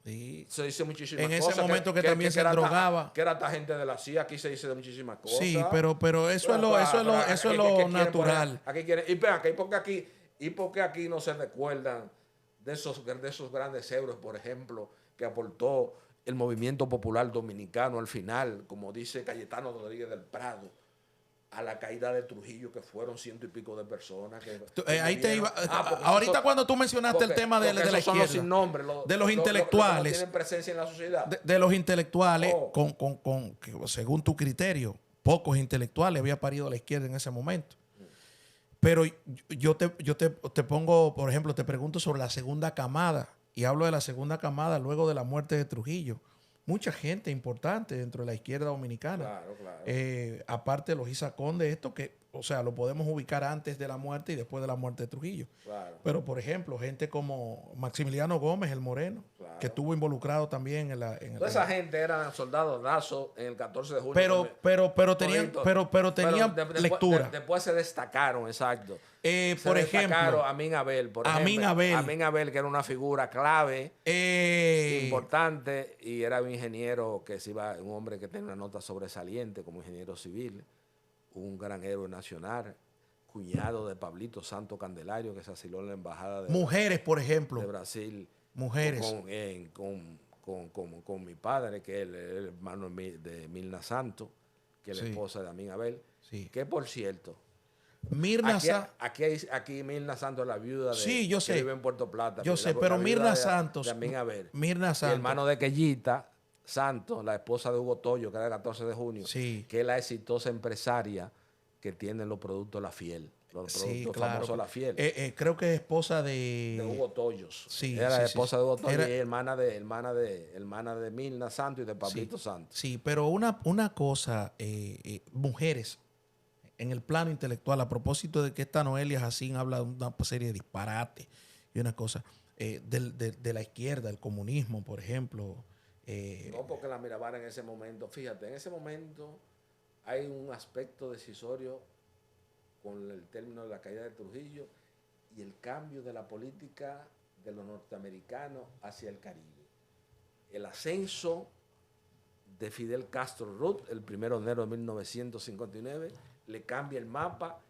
Sí. Se dice muchísimas cosas. En ese momento que también se drogaba. Que era agente de la CIA, aquí se dice de muchísimas cosas. Sí, pero eso es lo natural. Aquí quieren, ¿y por qué aquí no se recuerdan de esos grandes euros, por ejemplo, que aportó el movimiento popular dominicano al final, como dice Cayetano Rodríguez del Prado, a la caída de Trujillo, que fueron 100 y pico de personas? Ahí te iba. Ahorita cuando tú mencionaste el tema de la izquierda, son los sin nombre, de los intelectuales, que no tienen presencia en la sociedad. De los intelectuales, según tu criterio, pocos intelectuales había parido la izquierda en ese momento. Pero yo te pongo, por ejemplo, te pregunto sobre la segunda camada, y hablo de la segunda camada luego de la muerte de Trujillo. Mucha gente importante dentro de la izquierda dominicana. Claro. Aparte de los Isa Conde, esto que, o sea, lo podemos ubicar antes de la muerte y después de la muerte de Trujillo. Claro. Pero, por ejemplo, gente como Maximiliano Gómez, el Moreno, claro, que estuvo involucrado también en la... Toda esa gente eran soldados rasos en el 14 de junio. Pero tenían lectura. Después se destacaron, exacto. Por ejemplo, Amin Abel, que era una figura clave, importante, y era un ingeniero un hombre que tenía una nota sobresaliente como ingeniero civil, un gran héroe nacional, cuñado de Pablito Santo Candelario, que se asiló en la embajada de Brasil. Mujeres. Con mi padre, que es el hermano de Mirna Santo, que es la esposa de Amin Abel, que por cierto, aquí Mirna Santos es la viuda que vive en Puerto Plata. Yo sé, pero Mirna Santos. Mirna Santos. El hermano de Quellita Santos, la esposa de Hugo Toyo, que era el 14 de junio, que es la exitosa empresaria que tiene los productos La Fiel. Los productos famosos La Fiel. Creo que es esposa de Hugo Toyos. Sí, era la esposa de Hugo Toyos y hermana de Mirna Santos y de Pablito Santos. Sí, pero una cosa, mujeres, en el plano intelectual, a propósito de que esta Noelia Jacín habla de una serie de disparates y una cosa, de la izquierda, el comunismo, por ejemplo. No porque la Mirabal en ese momento, fíjate, en ese momento hay un aspecto decisorio con el término de la caída de Trujillo y el cambio de la política de los norteamericanos hacia el Caribe. El ascenso de Fidel Castro Ruth, el 1 de enero de 1959, le cambia el mapa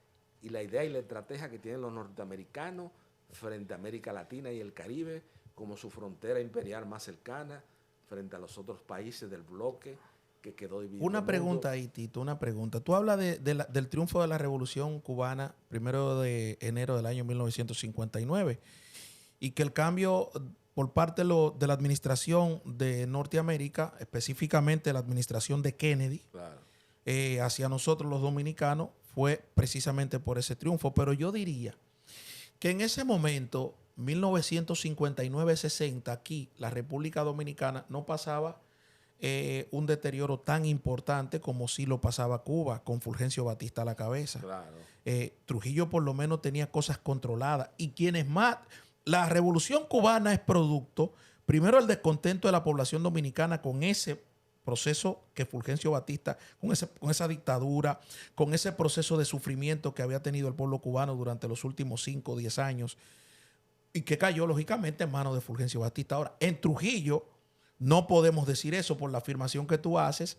y la idea y la estrategia que tienen los norteamericanos frente a América Latina y el Caribe como su frontera imperial más cercana frente a los otros países del bloque que quedó dividido. Una pregunta ahí, Tito, una pregunta. Tú hablas del triunfo de la Revolución Cubana 1 de enero del año 1959 y que el cambio por parte de la administración de Norteamérica, específicamente la administración de Kennedy, claro, hacia nosotros los dominicanos, fue precisamente por ese triunfo. Pero yo diría que en ese momento, 1959-60, aquí, la República Dominicana no pasaba un deterioro tan importante como sí lo pasaba Cuba, con Fulgencio Batista a la cabeza. Claro. Trujillo por lo menos tenía cosas controladas. Y quienes más... La Revolución Cubana es producto, primero, el descontento de la población dominicana con ese proceso que Fulgencio Batista, con esa dictadura, con ese proceso de sufrimiento que había tenido el pueblo cubano durante los últimos 5 o 10 años y que cayó lógicamente en manos de Fulgencio Batista. Ahora, en Trujillo no podemos decir eso por la afirmación que tú haces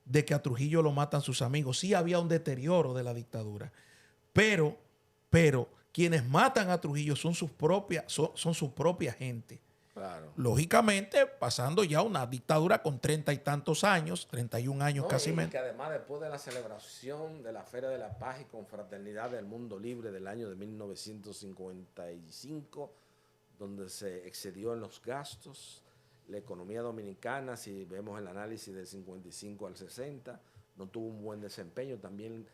de que a Trujillo lo matan sus amigos. Sí había un deterioro de la dictadura, pero quienes matan a Trujillo son su propia gente. Claro. Lógicamente, pasando ya una dictadura con 30 y tantos años, 31 años No, casi y menos. que además después de la celebración de la Feria de la Paz y Confraternidad del Mundo Libre del año de 1955, donde se excedió en los gastos, la economía dominicana, si vemos el análisis del 55 al 60, no tuvo un buen desempeño. También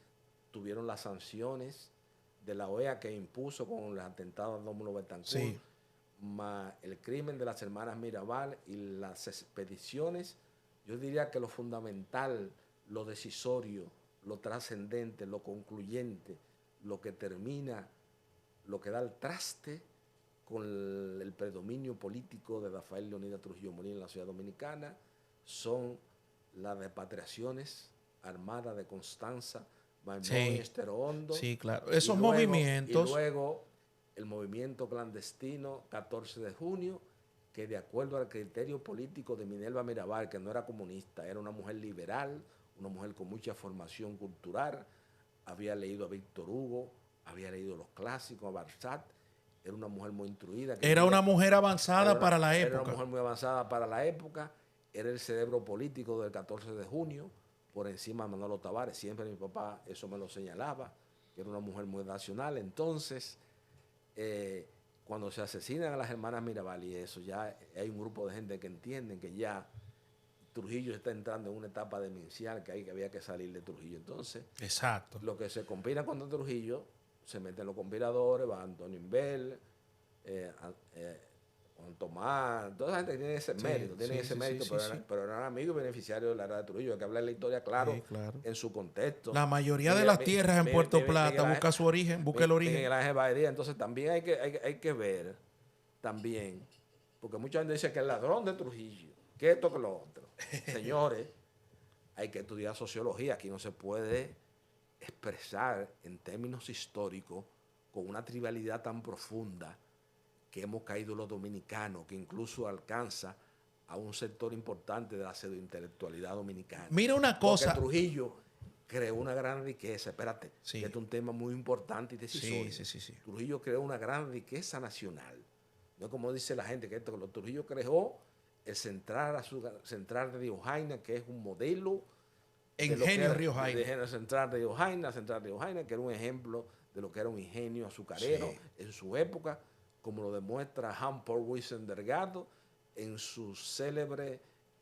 tuvieron las sanciones de la OEA que impuso con los atentados a Rómulo Betancourt, Sí. más el crimen de las hermanas Mirabal y las expediciones. Yo diría que lo fundamental, lo decisorio, lo trascendente, lo concluyente, lo que termina, lo que da el traste con el predominio político de Rafael Leonidas Trujillo Molina en la ciudad dominicana, son las repatriaciones armadas de Constanza, Maimón y Sí, Estero Hondo. sí, claro. Y Esos luego, movimientos. y luego el movimiento clandestino 14 de junio, que de acuerdo al criterio político de Minerva Mirabal, que no era comunista, era una mujer liberal, una mujer con mucha formación cultural, había leído a Víctor Hugo, había leído los clásicos, a Barsat, era una mujer muy instruida. Era una mujer avanzada para la Era una época. mujer muy avanzada para la época, era el cerebro político del 14 de junio, por encima de Manolo Tavares. Siempre mi papá eso me lo señalaba, que era una mujer muy racional. Entonces, cuando se asesinan a las hermanas Mirabal y eso, ya hay un grupo de gente que entienden que ya Trujillo está entrando en una etapa demencial, que había que salir de Trujillo. Entonces, Exacto. lo que se combina contra Trujillo, se meten los conspiradores, va Antonio Imbel, Juan Tomás, toda esa gente tiene ese mérito, pero eran amigos y beneficiarios de la era de Trujillo. Hay que hablar de la historia, claro, Sí, claro. en su contexto. La mayoría de las tierras en Puerto Plata busca su origen, busca el origen. Miguel Ángel Baería. Entonces también hay que ver, también, porque mucha gente dice que el ladrón de Trujillo, que esto, que lo otro. Señores, hay que estudiar sociología. Aquí no se puede expresar en términos históricos con una tribalidad tan profunda que hemos caído los dominicanos, que incluso alcanza a un sector importante de la pseudointelectualidad dominicana. Mira una cosa. Porque Trujillo creó una gran riqueza. Espérate, Sí. que este es un tema muy importante y decisorio. Sí. Trujillo creó una gran riqueza nacional. No es como dice la gente, que Trujillo creó el Central de Riojaina, que es un modelo. Ingenio Riojaina. Central de Riojaina, que era un ejemplo de lo que era un ingenio azucarero en su época, como lo demuestra Hampton Wilson Delgado en su célebre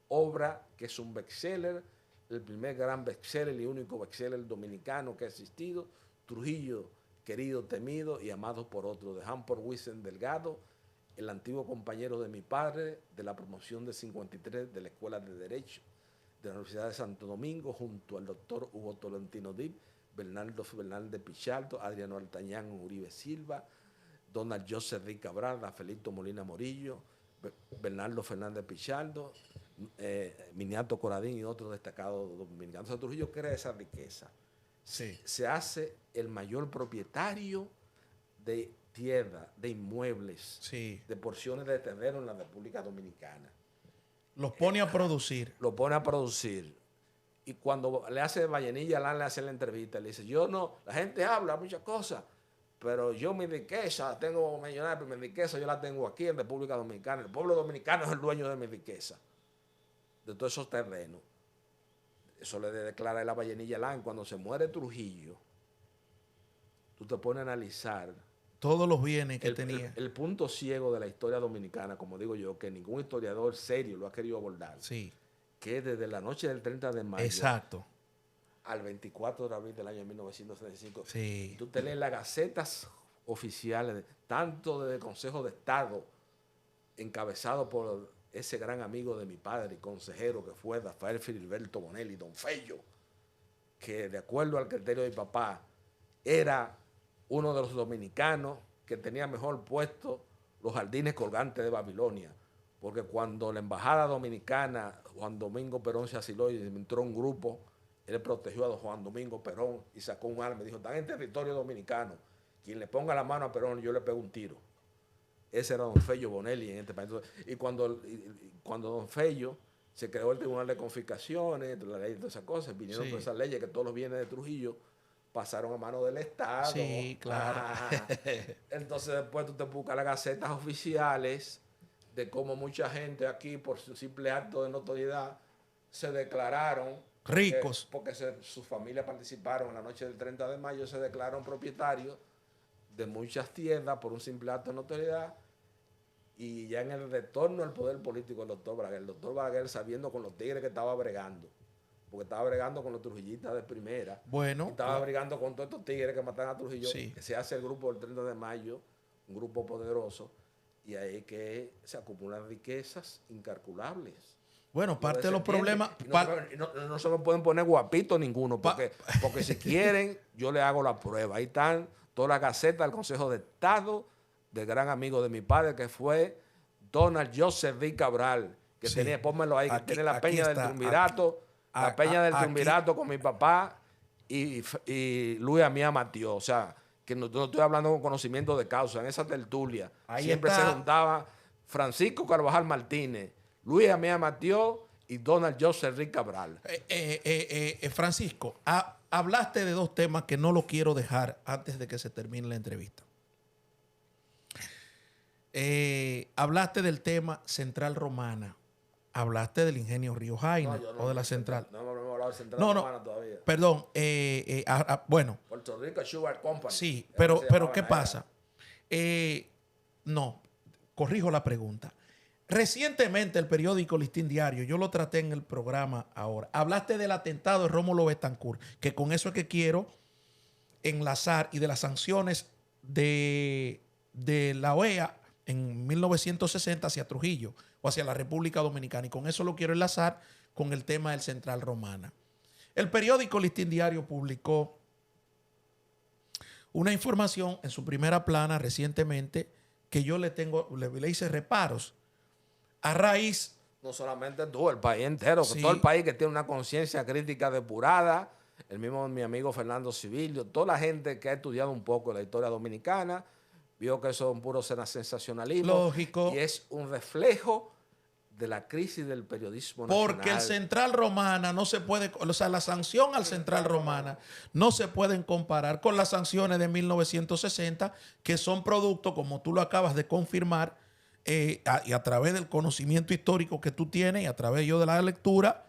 obra, que es un bestseller, el primer gran bestseller y único bestseller dominicano que ha existido, Trujillo, querido, temido y amado por otros, de Hampton Wilson Delgado, el antiguo compañero de mi padre de la promoción de 53 de la Escuela de Derecho de la Universidad de Santo Domingo, junto al doctor Hugo Tolentino Dip, Bernardo Fernández Pichardo, Adriano Altañán Uribe Silva, Donald Joseph Rick Cabral, Rafaelito Molina Morillo, Bernardo Fernández Pichardo, Miniato Coradín y otros destacados dominicanos. Entonces, Trujillo crea esa riqueza. Sí. Se hace el mayor propietario de tierra, de inmuebles, Sí. de porciones de terreno en la República Dominicana. Los pone a producir. Lo pone a producir. Y cuando le hace Vallenilla, Alán le hace la entrevista, le dice, yo no, la gente habla muchas cosas, pero yo mi riqueza, tengo millonaria, pero mi riqueza yo la tengo aquí en República Dominicana. El pueblo dominicano es el dueño de mi riqueza, de todos esos terrenos. Eso le declara la Vallenilla Alán. Cuando se muere Trujillo, tú te pones a analizar todos los bienes que tenía. El punto ciego de la historia dominicana, como digo yo, que ningún historiador serio lo ha querido abordar. Sí. Que desde la noche del 30 de mayo Exacto. al 24 de abril del año 1935, Sí. tú te lees las gacetas oficiales, tanto del Consejo de Estado, encabezado por ese gran amigo de mi padre y consejero que fue Rafael Filiberto Bonelli, Don Fello, que de acuerdo al criterio de mi papá, era uno de los dominicanos que tenía mejor puesto los jardines colgantes de Babilonia, porque cuando la embajada dominicana, Juan Domingo Perón se asiló y entró un grupo, él protegió a don Juan Domingo Perón y sacó un arma y dijo, están en territorio dominicano, quien le ponga la mano a Perón yo le pego un tiro. Ese era don Fello Bonelli en este país. Y cuando don Fello se creó el Tribunal de Confiscaciones, la ley de todas esas cosas, vinieron todas esas leyes que todos los bienes de Trujillo pasaron a mano del Estado. Sí, claro. Entonces después tú te buscas las gacetas oficiales de cómo mucha gente aquí, por su simple acto de notoriedad, se declararon ricos. Porque sus familias participaron en la noche del 30 de mayo, se declararon propietarios de muchas tiendas por un simple acto de notoriedad. Y ya en el retorno al poder político del el doctor Balaguer sabiendo con los tigres que estaba bregando, porque estaba bregando con los trujillistas de primera, Bueno, y estaba bregando con todos estos tigres que matan a Trujillo, sí. que se hace el grupo del 30 de mayo, un grupo poderoso, y ahí que se acumulan riquezas incalculables. Bueno, parte de los problemas... No se me pueden poner guapitos ninguno, porque si quieren, yo le hago la prueba. Ahí están todas las gacetas del Consejo de Estado, del gran amigo de mi padre, que fue Donald Joseph D. Cabral, que sí. tenía, pónmelo ahí, que aquí, tiene la peña del Triunvirato, la peña del Triunvirato con mi papá y Luis Amía Matió. O sea, que no estoy hablando con conocimiento de causa. En esa tertulia ahí siempre se juntaba Francisco Carvajal Martínez, Luis Amía Matió y Donald Joseph D. Cabral. Francisco, hablaste de dos temas que no lo quiero dejar antes de que se termine la entrevista. Hablaste del tema Central Romana, hablaste del ingenio Río Jaina o de la central. No hemos hablado de Central Romana todavía. Perdón, bueno. Puerto Rico Sugar Company. Sí, pero ¿qué pasa? No, corrijo la pregunta. Recientemente el periódico Listín Diario, yo lo traté en el programa ahora, hablaste del atentado de Rómulo Betancourt, que con eso es que quiero enlazar, y de las sanciones de la OEA en 1960 hacia Trujillo o hacia la República Dominicana, y con eso lo quiero enlazar con el tema del Central Romana. El periódico Listín Diario publicó una información en su primera plana recientemente que yo le hice reparos a raíz. No solamente tú, el país entero, sí. Todo el país que tiene una conciencia crítica depurada, el mismo mi amigo Fernando Civilio, toda la gente que ha estudiado un poco la historia dominicana, vio que eso es un puro sensacionalismo. Lógico. Y es un reflejo de la crisis del periodismo nacional. Porque el Central Romana no se puede, o sea, la sanción al Central Romana no se pueden comparar con las sanciones de 1960, que son producto, como tú lo acabas de confirmar, y a través del conocimiento histórico que tú tienes y a través yo de la lectura,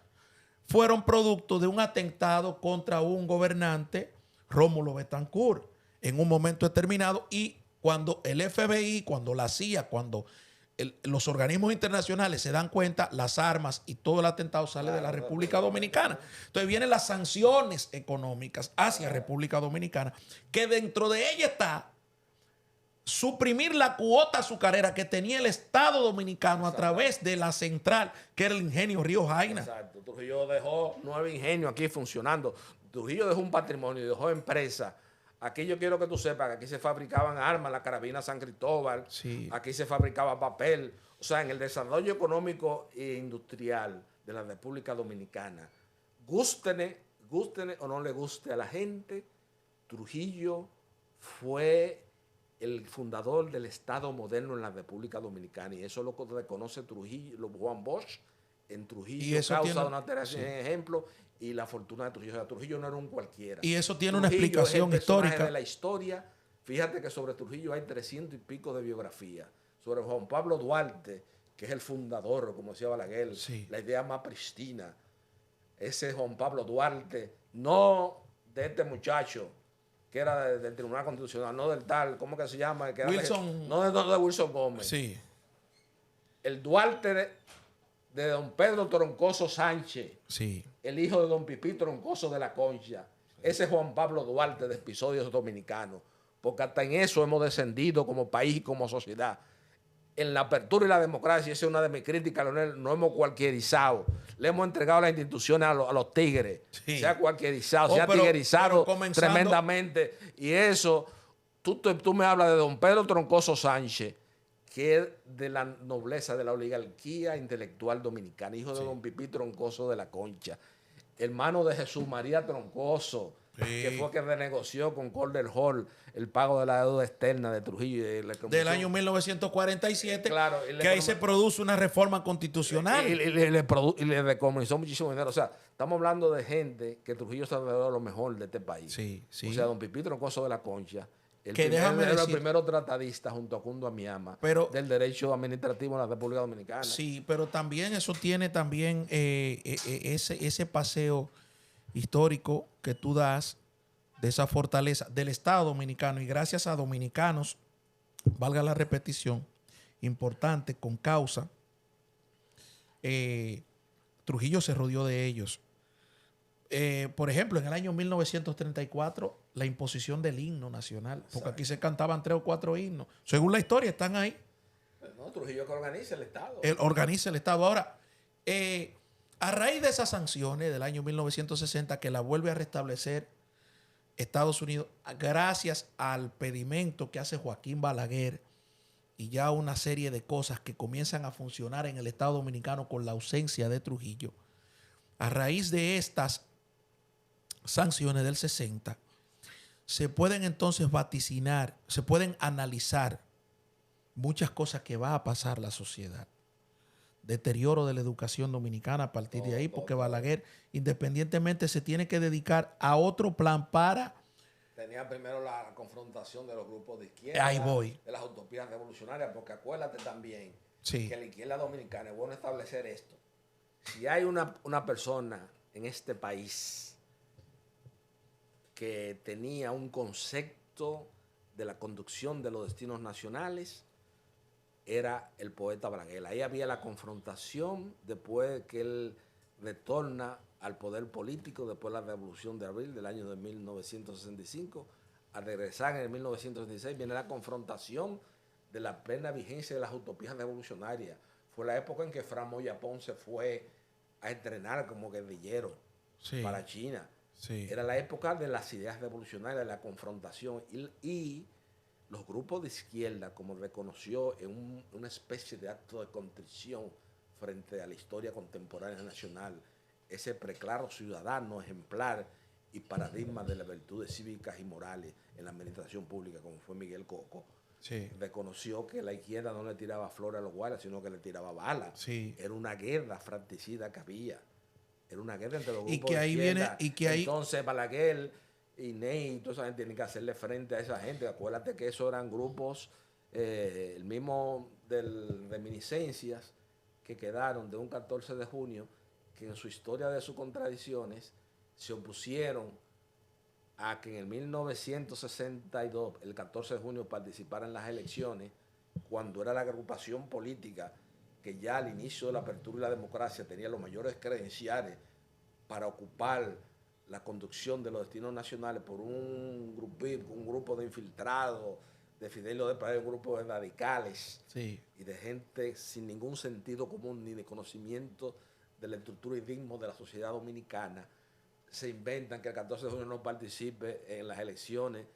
fueron producto de un atentado contra un gobernante, Rómulo Betancourt, en un momento determinado, y cuando el FBI, cuando la CIA, cuando los organismos internacionales se dan cuenta, las armas y todo el atentado sale de la República Dominicana. Entonces vienen las sanciones económicas hacia República Dominicana, que dentro de ella está suprimir la cuota azucarera que tenía el Estado Dominicano a través de la central, que era el ingenio Río Jaina. Exacto. Trujillo dejó 9 ingenios aquí funcionando. Trujillo dejó un patrimonio, dejó empresas. Aquí yo quiero que tú sepas que aquí se fabricaban armas, la carabina San Cristóbal, sí. Aquí se fabricaba papel. O sea, en el desarrollo económico e industrial de la República Dominicana, gústene o no le guste a la gente, Trujillo fue el fundador del Estado moderno en la República Dominicana, y eso lo reconoce Trujillo, Juan Bosch en Trujillo, y eso causa tiene, una alteración, sí. ejemplo, y la fortuna de Trujillo. O sea, Trujillo no era un cualquiera. Y eso tiene Trujillo una explicación es el histórica de la historia. Fíjate que sobre Trujillo hay 300 y pico de biografías. Sobre Juan Pablo Duarte, que es el fundador, como decía Balaguer, sí. La idea más pristina. Ese Juan Pablo Duarte, no de este muchacho, que era del Tribunal Constitucional, no del tal, ¿cómo que se llama? Que Wilson. No de Wilson Gómez. Sí. El Duarte de don Pedro Troncoso Sánchez, sí. El hijo de don Pipí Troncoso de la Concha. Ese es Juan Pablo Duarte de Episodios Dominicanos, porque hasta en eso hemos descendido como país y como sociedad. En la apertura y la democracia, esa es una de mis críticas, Leonel, no hemos cualquierizado. Le hemos entregado las instituciones a los tigres. Sí. Se ha cualquierizado, se ha tiguerizado tremendamente. Y eso, tú me hablas de don Pedro Troncoso Sánchez, que es de la nobleza, de la oligarquía intelectual dominicana, hijo de don Pipí Troncoso de la Concha, hermano de Jesús María Troncoso, que fue que renegoció con Calder Hall el pago de la deuda externa de Trujillo. Del año 1947, claro, que ahí se produce una reforma constitucional. Y le decomisó muchísimo dinero. O sea, estamos hablando de gente que Trujillo se ha dado lo mejor de este país. Sí, sí. O sea, don Pipí Troncoso de la Concha Era el primero tratadista junto a Cundo Amiama del derecho administrativo en la República Dominicana. Sí, pero también eso tiene también ese paseo histórico que tú das de esa fortaleza del Estado dominicano, y gracias a dominicanos, valga la repetición, importante, con causa, Trujillo se rodeó de ellos. Por ejemplo, en el año 1934, la imposición del himno nacional, porque aquí se cantaban 3 o 4 himnos. Según la historia, están ahí. No, Trujillo que organiza el Estado. Él organiza el Estado. Ahora, a raíz de esas sanciones del año 1960, que la vuelve a restablecer Estados Unidos, gracias al pedimento que hace Joaquín Balaguer y ya una serie de cosas que comienzan a funcionar en el Estado Dominicano con la ausencia de Trujillo, a raíz de estas sanciones del 60, se pueden entonces vaticinar, se pueden analizar muchas cosas que va a pasar la sociedad. Deterioro de la educación dominicana a partir de ahí, porque Balaguer independientemente se tiene que dedicar a otro plan para... Tenía primero la confrontación de los grupos de izquierda, ahí voy, de las utopías revolucionarias, porque acuérdate también sí, que la izquierda dominicana, es bueno establecer esto. Si hay una persona en este país que tenía un concepto de la conducción de los destinos nacionales, era el poeta Balaguer. Ahí había la confrontación después que él retorna al poder político después de la Revolución de Abril del año de 1965. Al regresar en el 1966 viene la confrontación de la plena vigencia de las utopías revolucionarias. Fue la época en que Fran Moya Ponce fue a entrenar como guerrillero, sí, para China. Sí. Era la época de las ideas revolucionarias, de la confrontación y los grupos de izquierda, como reconoció en una especie de acto de contrición frente a la historia contemporánea nacional, ese preclaro ciudadano ejemplar y paradigma de las virtudes cívicas y morales en la administración pública, como fue Miguel Coco, sí, reconoció que la izquierda no le tiraba flores a los guardias, sino que le tiraba balas. Sí. Era una guerra fratricida que había. Era una guerra entre los grupos de izquierda. Entonces Balaguer y Ney y toda esa gente tienen que hacerle frente a esa gente. Acuérdate que esos eran grupos, el mismo de reminiscencias que quedaron de un 14 de junio, que en su historia de sus contradicciones se opusieron a que en el 1962, el 14 de junio, participara en las elecciones, cuando era la agrupación política que ya al inicio de la apertura y la democracia tenía los mayores credenciales para ocupar la conducción de los destinos nacionales por un grupo de infiltrados, de Fidelio de Paredes, un grupo de radicales, sí, y de gente sin ningún sentido común ni de conocimiento de la estructura y ritmo de la sociedad dominicana, se inventan que el 14 de junio no participe en las elecciones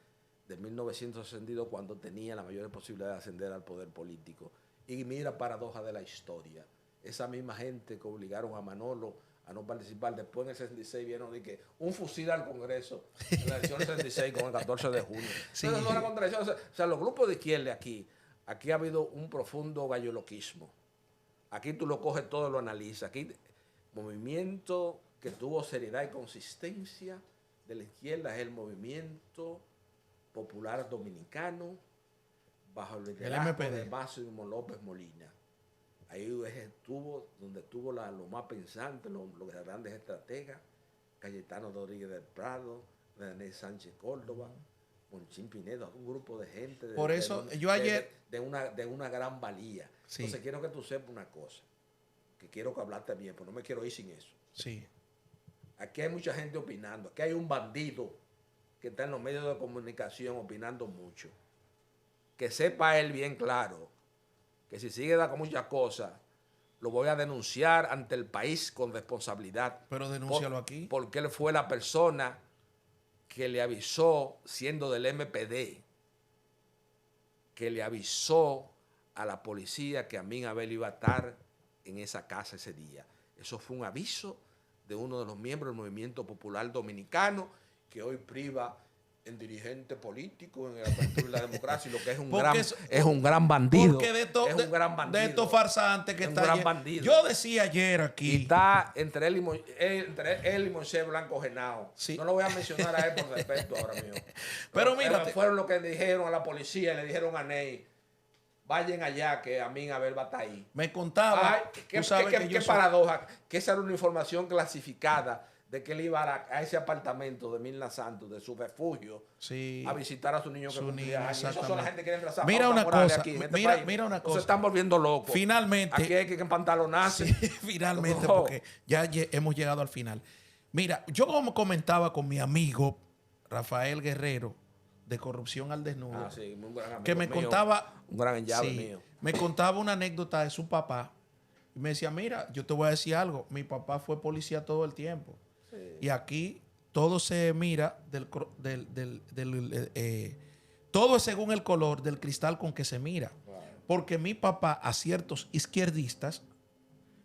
de 1962 cuando tenía la mayor posibilidad de ascender al poder político. Y mira, paradoja de la historia, esa misma gente que obligaron a Manolo a no participar, después en el 66 vieron de que un fusil al Congreso en la elección del 66 con el 14 de junio. Sí. Entonces, no era contradicción. O sea, los grupos de izquierda aquí ha habido un profundo galloloquismo. Aquí tú lo coges todo y lo analizas. Aquí, movimiento que tuvo seriedad y consistencia de la izquierda es el Movimiento Popular Dominicano, bajo el liderazgo de Máximo López Molina. Ahí estuvo donde estuvo los más pensantes, los grandes estrategas, Cayetano Rodríguez del Prado, René Sánchez Córdoba, Monchín Pinedo, un grupo de gente por eso yo ayer de una gran valía. Sí. Entonces quiero que tú sepas una cosa, que quiero que hablaste bien, pero no me quiero ir sin eso. Sí. Aquí hay mucha gente opinando, aquí hay un bandido que está en los medios de comunicación opinando mucho. Que sepa él bien claro que si sigue dando muchas cosas, lo voy a denunciar ante el país con responsabilidad. Pero denúncialo aquí. Porque él fue la persona que le avisó, siendo del MPD, que le avisó a la policía que Amin Abel iba a estar en esa casa ese día. Eso fue un aviso de uno de los miembros del Movimiento Popular Dominicano, que hoy priva en dirigente político, en la apertura y la democracia, y lo que es es un gran bandido. Porque es un gran bandido. De estos farsantes que es está un gran bandido. Yo decía ayer aquí. Y está entre él y Moisés Blanco Genao. Sí. No lo voy a mencionar a él por respeto ahora mismo. Pero mira, fueron los que le dijeron a la policía, le dijeron a Ney, vayan allá que Amin Abel va a estar ahí. Me contaba. Ay, qué paradoja, que esa era una información clasificada de que él iba a ese apartamento de Milna Santos, de su refugio, a visitar a su niño que cumplía años. Eso son la gente que quiere emplazar. Mira una cosa, aquí, mira una cosa. Se están volviendo locos. Finalmente. Aquí hay que empantalonarse. Sí, finalmente, porque ya hemos llegado al final. Mira, yo como comentaba con mi amigo Rafael Guerrero, de Corrupción al Desnudo, sí, un gran amigo que me mío, contaba, un gran llave mío. Me contaba una anécdota de su papá. Y me decía, mira, yo te voy a decir algo. Mi papá fue policía todo el tiempo. Sí. Y aquí todo se mira todo es según el color del cristal con que se mira. Wow. Porque mi papá a ciertos izquierdistas,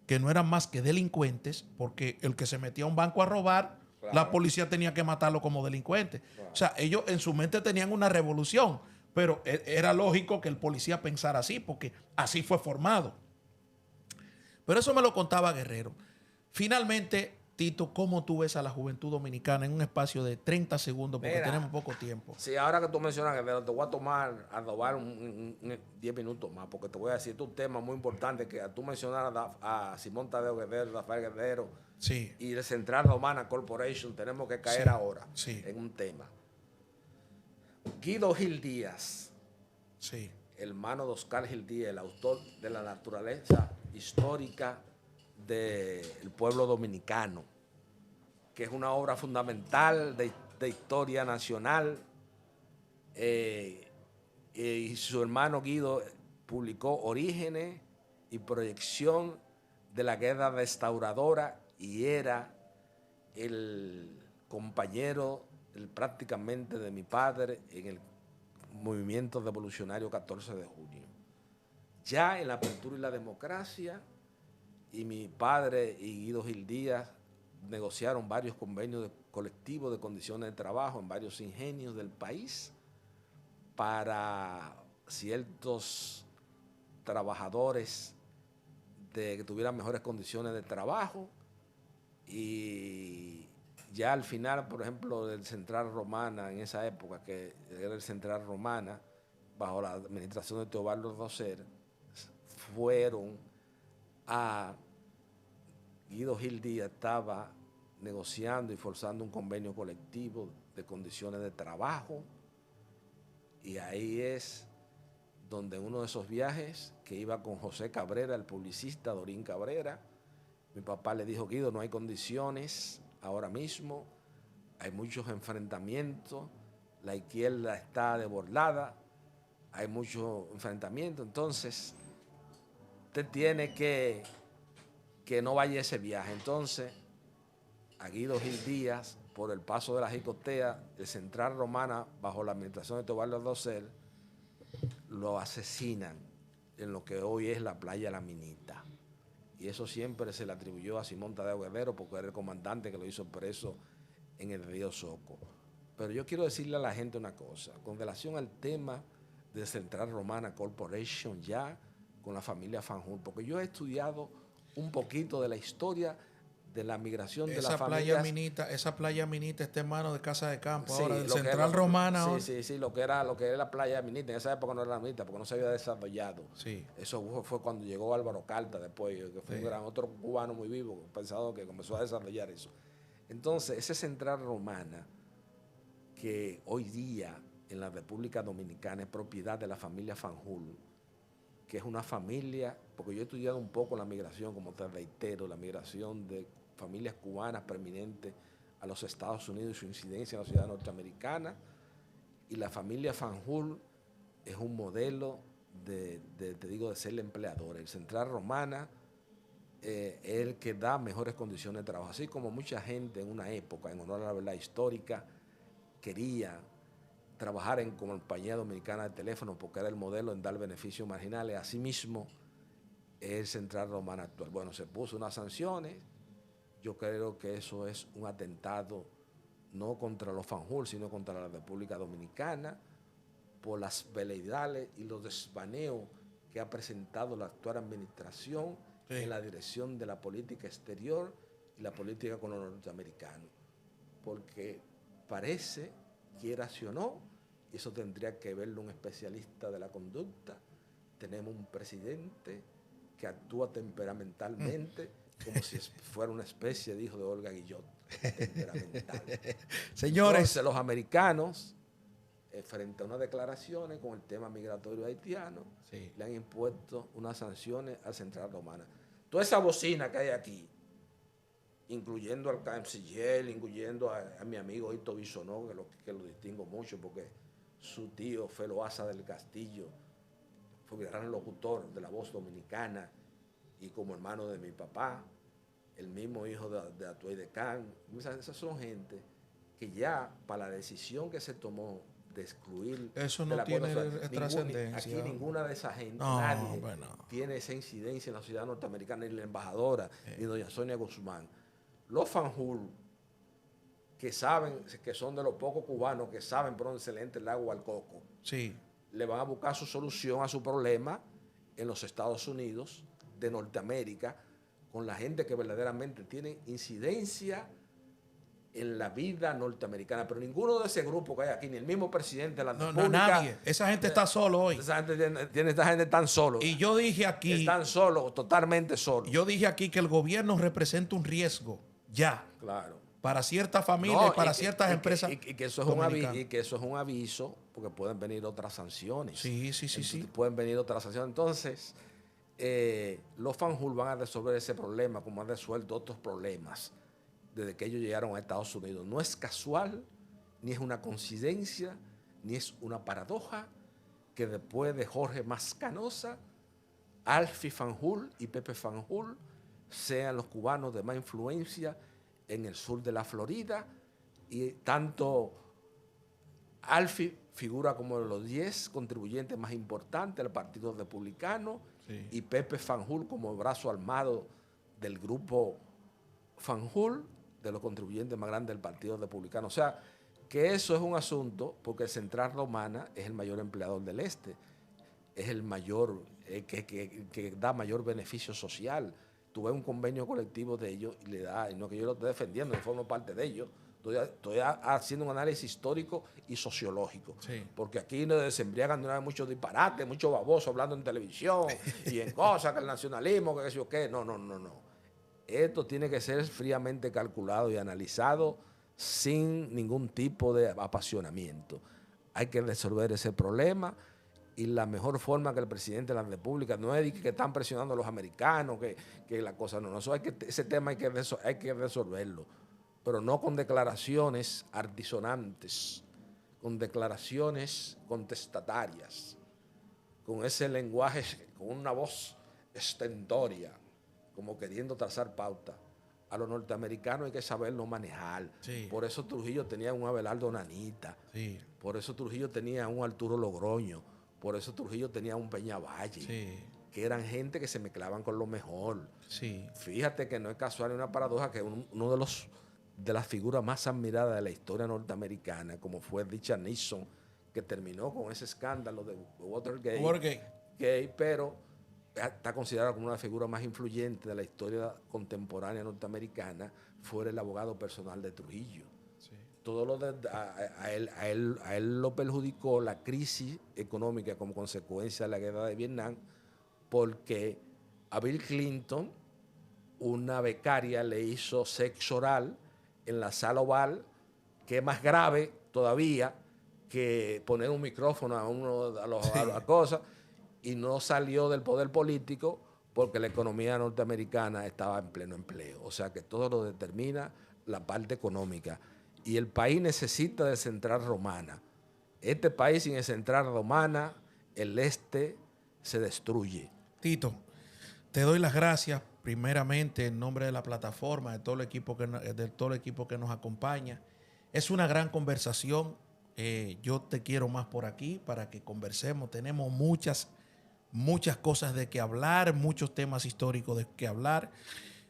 que no eran más que delincuentes, porque el que se metía a un banco a robar, claro, la policía tenía que matarlo como delincuente. Claro. O sea, ellos en su mente tenían una revolución, pero era lógico que el policía pensara así, porque así fue formado. Pero eso me lo contaba Guerrero. Finalmente, Tito, ¿cómo tú ves a la juventud dominicana en un espacio de 30 segundos? Porque tenemos poco tiempo. Sí, ahora que tú mencionas Guerrero, te voy a robar 10 minutos más, porque te voy a decir un tema muy importante que tú mencionaras a Simón Tadeo Guerrero, Rafael Guerrero, sí, y el Central Romana Corporation. Tenemos que caer ahora en un tema. Guido Gil Díaz, hermano de Oscar Gil Díaz, el autor de La naturaleza histórica del pueblo dominicano, que es una obra fundamental de historia nacional, y su hermano Guido publicó Orígenes y Proyección de la Guerra Restauradora, y era el compañero prácticamente de mi padre en el movimiento revolucionario 14 de junio. Ya en la apertura y la democracia, y mi padre y Guido Gil Díaz negociaron varios convenios colectivos de condiciones de trabajo en varios ingenios del país para ciertos trabajadores que tuvieran mejores condiciones de trabajo. Y ya al final, por ejemplo, del Central Romana, en esa época, que era el Central Romana, bajo la administración de Teobaldo Roser, fueron a Guido Gil Díaz, estaba negociando y forzando un convenio colectivo de condiciones de trabajo, y ahí es donde uno de esos viajes que iba con José Cabrera, el publicista Dorín Cabrera, mi papá le dijo: Guido, no hay condiciones ahora mismo, hay muchos enfrentamientos, la izquierda está desbordada, hay mucho enfrentamiento, entonces usted tiene que no vaya a ese viaje. Entonces, a Guido Gil Díaz, por el paso de la Jicotea, el Central Romana, bajo la administración de Teobaldo Roser, lo asesinan en lo que hoy es la playa La Minita. Y eso siempre se le atribuyó a Simón Tadeo Guerrero, porque era el comandante que lo hizo preso en el río Soco. Pero yo quiero decirle a la gente una cosa, con relación al tema de Central Romana Corporation, ya con la familia Fanjul, porque yo he estudiado un poquito de la historia de la migración de la familia. Esa playa Minita está en manos de Casa de Campo, sí, ahora del Central Romana. Sí, lo que era la playa Minita. En esa época no era la Minita, porque no se había desarrollado. Sí. Eso fue cuando llegó Álvaro Carta después, que fue otro cubano muy vivo, pensado, que comenzó a desarrollar eso. Entonces, ese Central Romana, que hoy día en la República Dominicana es propiedad de la familia Fanjul, que es una familia, porque yo he estudiado un poco la migración, como te reitero, la migración de familias cubanas permanentes a los Estados Unidos y su incidencia en la sociedad norteamericana, y la familia Fanjul es un modelo de ser empleador. El Central Romana es el que da mejores condiciones de trabajo, así como mucha gente en una época, en honor a la verdad histórica, quería trabajar en compañía dominicana de teléfono porque era el modelo en dar beneficios marginales. Asimismo, es el Central Romana actual. Bueno, se puso unas sanciones. Yo creo que eso es un atentado no contra los fanjul, sino contra la República Dominicana, por las veleidades y los desvaneos que ha presentado la actual administración en la dirección de la política exterior y la política con los norteamericanos. Porque parece, quieras o no, y eso tendría que verlo un especialista de la conducta, tenemos un presidente que actúa temperamentalmente como si fuera una especie de hijo de Olga Guillot, temperamental. Señores. Entonces, los americanos, frente a unas declaraciones con el tema migratorio haitiano, le han impuesto unas sanciones a Central Romana. Toda esa bocina que hay aquí, incluyendo al canciller, incluyendo a mi amigo Hito Bisonó, que lo distingo mucho porque su tío Feloasa del Castillo fue gran locutor de la Voz Dominicana y como hermano de mi papá, el mismo hijo de Atuay de Can. Esas son gente que ya para la decisión que se tomó de excluir... Eso no tiene trascendencia. Aquí ninguna de esa gente, nadie tiene esa incidencia en la sociedad norteamericana, ni la embajadora, ni doña Sonia Guzmán. Los fanjul, que saben, que son de los pocos cubanos que saben por dónde se le entra el agua al coco, le van a buscar su solución a su problema en los Estados Unidos de Norteamérica, con la gente que verdaderamente tiene incidencia en la vida norteamericana. Pero ninguno de ese grupo que hay aquí, ni el mismo presidente de la República. No, nadie. Esa gente está solo hoy. Esa gente tan solo. Y yo dije aquí... Están solos, totalmente solos. Yo dije aquí que el gobierno representa un riesgo, ya. Claro. Para ciertas familias y para ciertas empresas. Y que eso es un aviso, porque pueden venir otras sanciones. Sí. Pueden venir otras sanciones. Entonces, los fanjul van a resolver ese problema como han resuelto otros problemas desde que ellos llegaron a Estados Unidos. No es casual, ni es una coincidencia, ni es una paradoja que después de Jorge Mascanosa, Alfie Fanjul y Pepe Fanjul sean los cubanos de más influencia en el sur de la Florida, y tanto Alfie figura como de los 10 contribuyentes más importantes del Partido Republicano, y Pepe Fanjul como el brazo armado del grupo Fanjul, de los contribuyentes más grandes del Partido Republicano. O sea, que eso es un asunto, porque Central Romana es el mayor empleador del este, es el mayor, que da mayor beneficio social. Tú ves un convenio colectivo de ellos y le da, y no que yo lo esté defendiendo, yo formo parte de ellos, estoy haciendo un análisis histórico y sociológico. Porque aquí se embriagan de una vez muchos disparates, muchos babosos hablando en televisión y en cosas, que el nacionalismo, que eso, qué. No. Esto tiene que ser fríamente calculado y analizado sin ningún tipo de apasionamiento. Hay que resolver ese problema. Y la mejor forma que el presidente de la República, no es que están presionando a los americanos, que la cosa no, ese tema hay que resolverlo, pero no con declaraciones altisonantes, con declaraciones contestatarias, con ese lenguaje, con una voz estentoria, como queriendo trazar pauta. A los norteamericanos hay que saberlo manejar. Por eso Trujillo tenía un Abelardo Nanita, por eso Trujillo tenía un Arturo Logroño, por eso Trujillo tenía un Peña Valle, que eran gente que se mezclaban con lo mejor. Fíjate que no es casual, es una paradoja que uno de las figuras más admiradas de la historia norteamericana, como fue Richard Nixon, que terminó con ese escándalo de Watergate, pero está considerado como una figura más influyente de la historia contemporánea norteamericana, fue el abogado personal de Trujillo. Todo a él lo perjudicó la crisis económica como consecuencia de la guerra de Vietnam, porque a Bill Clinton una becaria le hizo sexo oral en la sala oval, que es más grave todavía que poner un micrófono a las cosas, y no salió del poder político porque la economía norteamericana estaba en pleno empleo. O sea que todo lo determina la parte económica. Y el país necesita de Central Romana. Este país sin Central Romana, el este se destruye. Tito, te doy las gracias primeramente en nombre de la plataforma, de todo el equipo que nos acompaña. Es una gran conversación. Yo te quiero más por aquí para que conversemos. Tenemos muchas cosas de que hablar, muchos temas históricos de que hablar.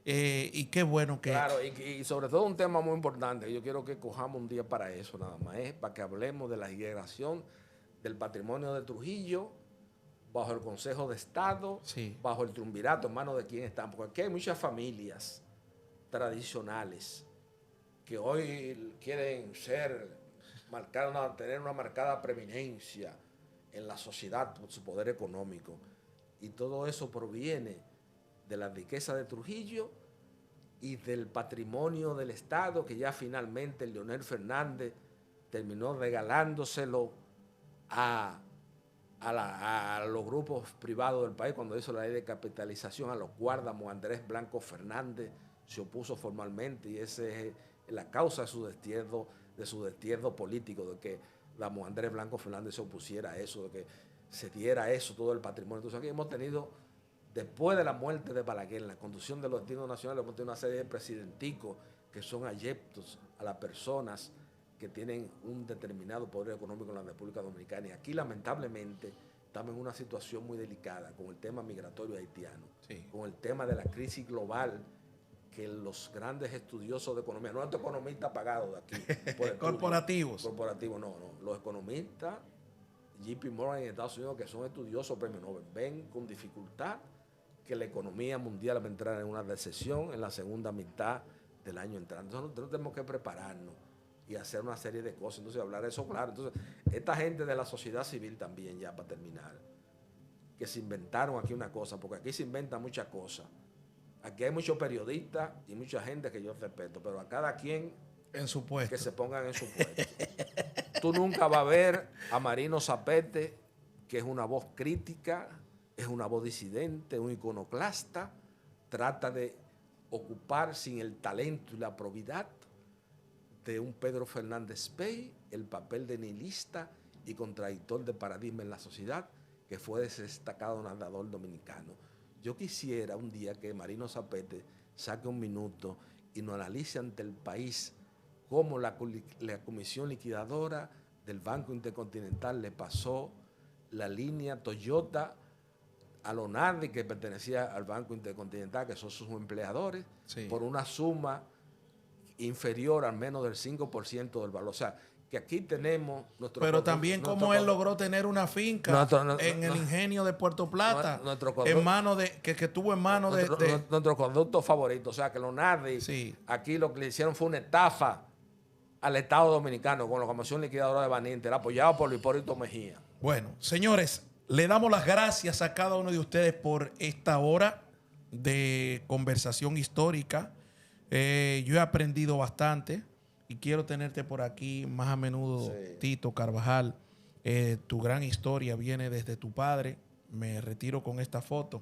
y qué bueno que... Claro, y sobre todo un tema muy importante, yo quiero que cojamos un día para eso nada más, es para que hablemos de la integración del patrimonio de Trujillo bajo el Consejo de Estado, Sí. bajo el triunvirato, en manos de quién están, porque aquí hay muchas familias tradicionales que hoy quieren tener una marcada preeminencia en la sociedad por su poder económico. Y todo eso proviene de la riqueza de Trujillo y del patrimonio del Estado, que ya finalmente Leonel Fernández terminó regalándoselo a los grupos privados del país cuando hizo la ley de capitalización, a los guárdamos. Andrés Blanco Fernández se opuso formalmente y esa es la causa de su destierro político, de que Andrés Blanco Fernández se opusiera a eso, de que se diera eso, todo el patrimonio. Entonces aquí hemos tenido, después de la muerte de Balaguer, en la conducción de los destinos nacionales, hemos tenido una serie de presidenticos que son ayeptos a las personas que tienen un determinado poder económico en la República Dominicana. Y aquí, lamentablemente, estamos en una situación muy delicada con el tema migratorio haitiano, sí, con el tema de la crisis global, que los grandes estudiosos de economía, no estos economistas pagados de aquí, por corporativos, no, los economistas JP Morgan en Estados Unidos, que son estudiosos premio Nobel, ven con dificultad que la economía mundial va a entrar en una recesión en la segunda mitad del año entrante. Entonces nosotros tenemos que prepararnos y hacer una serie de cosas. Entonces hablar de eso, claro. Entonces esta gente de la sociedad civil también, ya para terminar, que se inventaron aquí una cosa, porque aquí se inventan muchas cosas. Aquí hay muchos periodistas y mucha gente que yo respeto, pero a cada quien en su puesto, que se pongan en su puesto. Tú nunca vas a ver a Marino Zapete, que es una voz crítica, es una voz disidente, un iconoclasta, trata de ocupar sin el talento y la probidad de un Pedro Fernández Pey el papel de nihilista y contradictor de paradigma en la sociedad, que fue destacado narrador dominicano. Yo quisiera un día que Marino Zapete saque un minuto y nos analice ante el país cómo la comisión liquidadora del Banco Intercontinental le pasó la línea Toyota a Lonardi, que pertenecía al Banco Intercontinental, que son sus empleadores, sí, por una suma inferior al menos del 5% del valor. O sea, que aquí tenemos nuestro... Pero también cómo él logró tener una finca en el ingenio de Puerto Plata, en manos de, que estuvo en manos de... Nuestro conducto favorito. O sea, que Lonardi, sí, aquí lo que le hicieron fue una estafa al Estado Dominicano con la Comisión Liquidadora de Baninter, apoyado por Hipólito Mejía. Bueno, señores, le damos las gracias a cada uno de ustedes por esta hora de conversación histórica. Yo he aprendido bastante y quiero tenerte por aquí más a menudo, sí, Tito Carvajal. Tu gran historia viene desde tu padre. Me retiro con esta foto.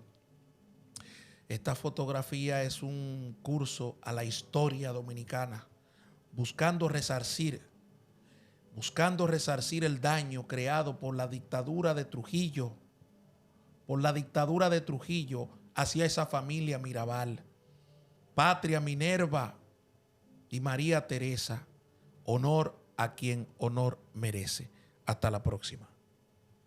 Esta fotografía es un curso a la historia dominicana, buscando resarcir el daño creado por la dictadura de Trujillo, hacia esa familia Mirabal. Patria Minerva y María Teresa, honor a quien honor merece. Hasta la próxima.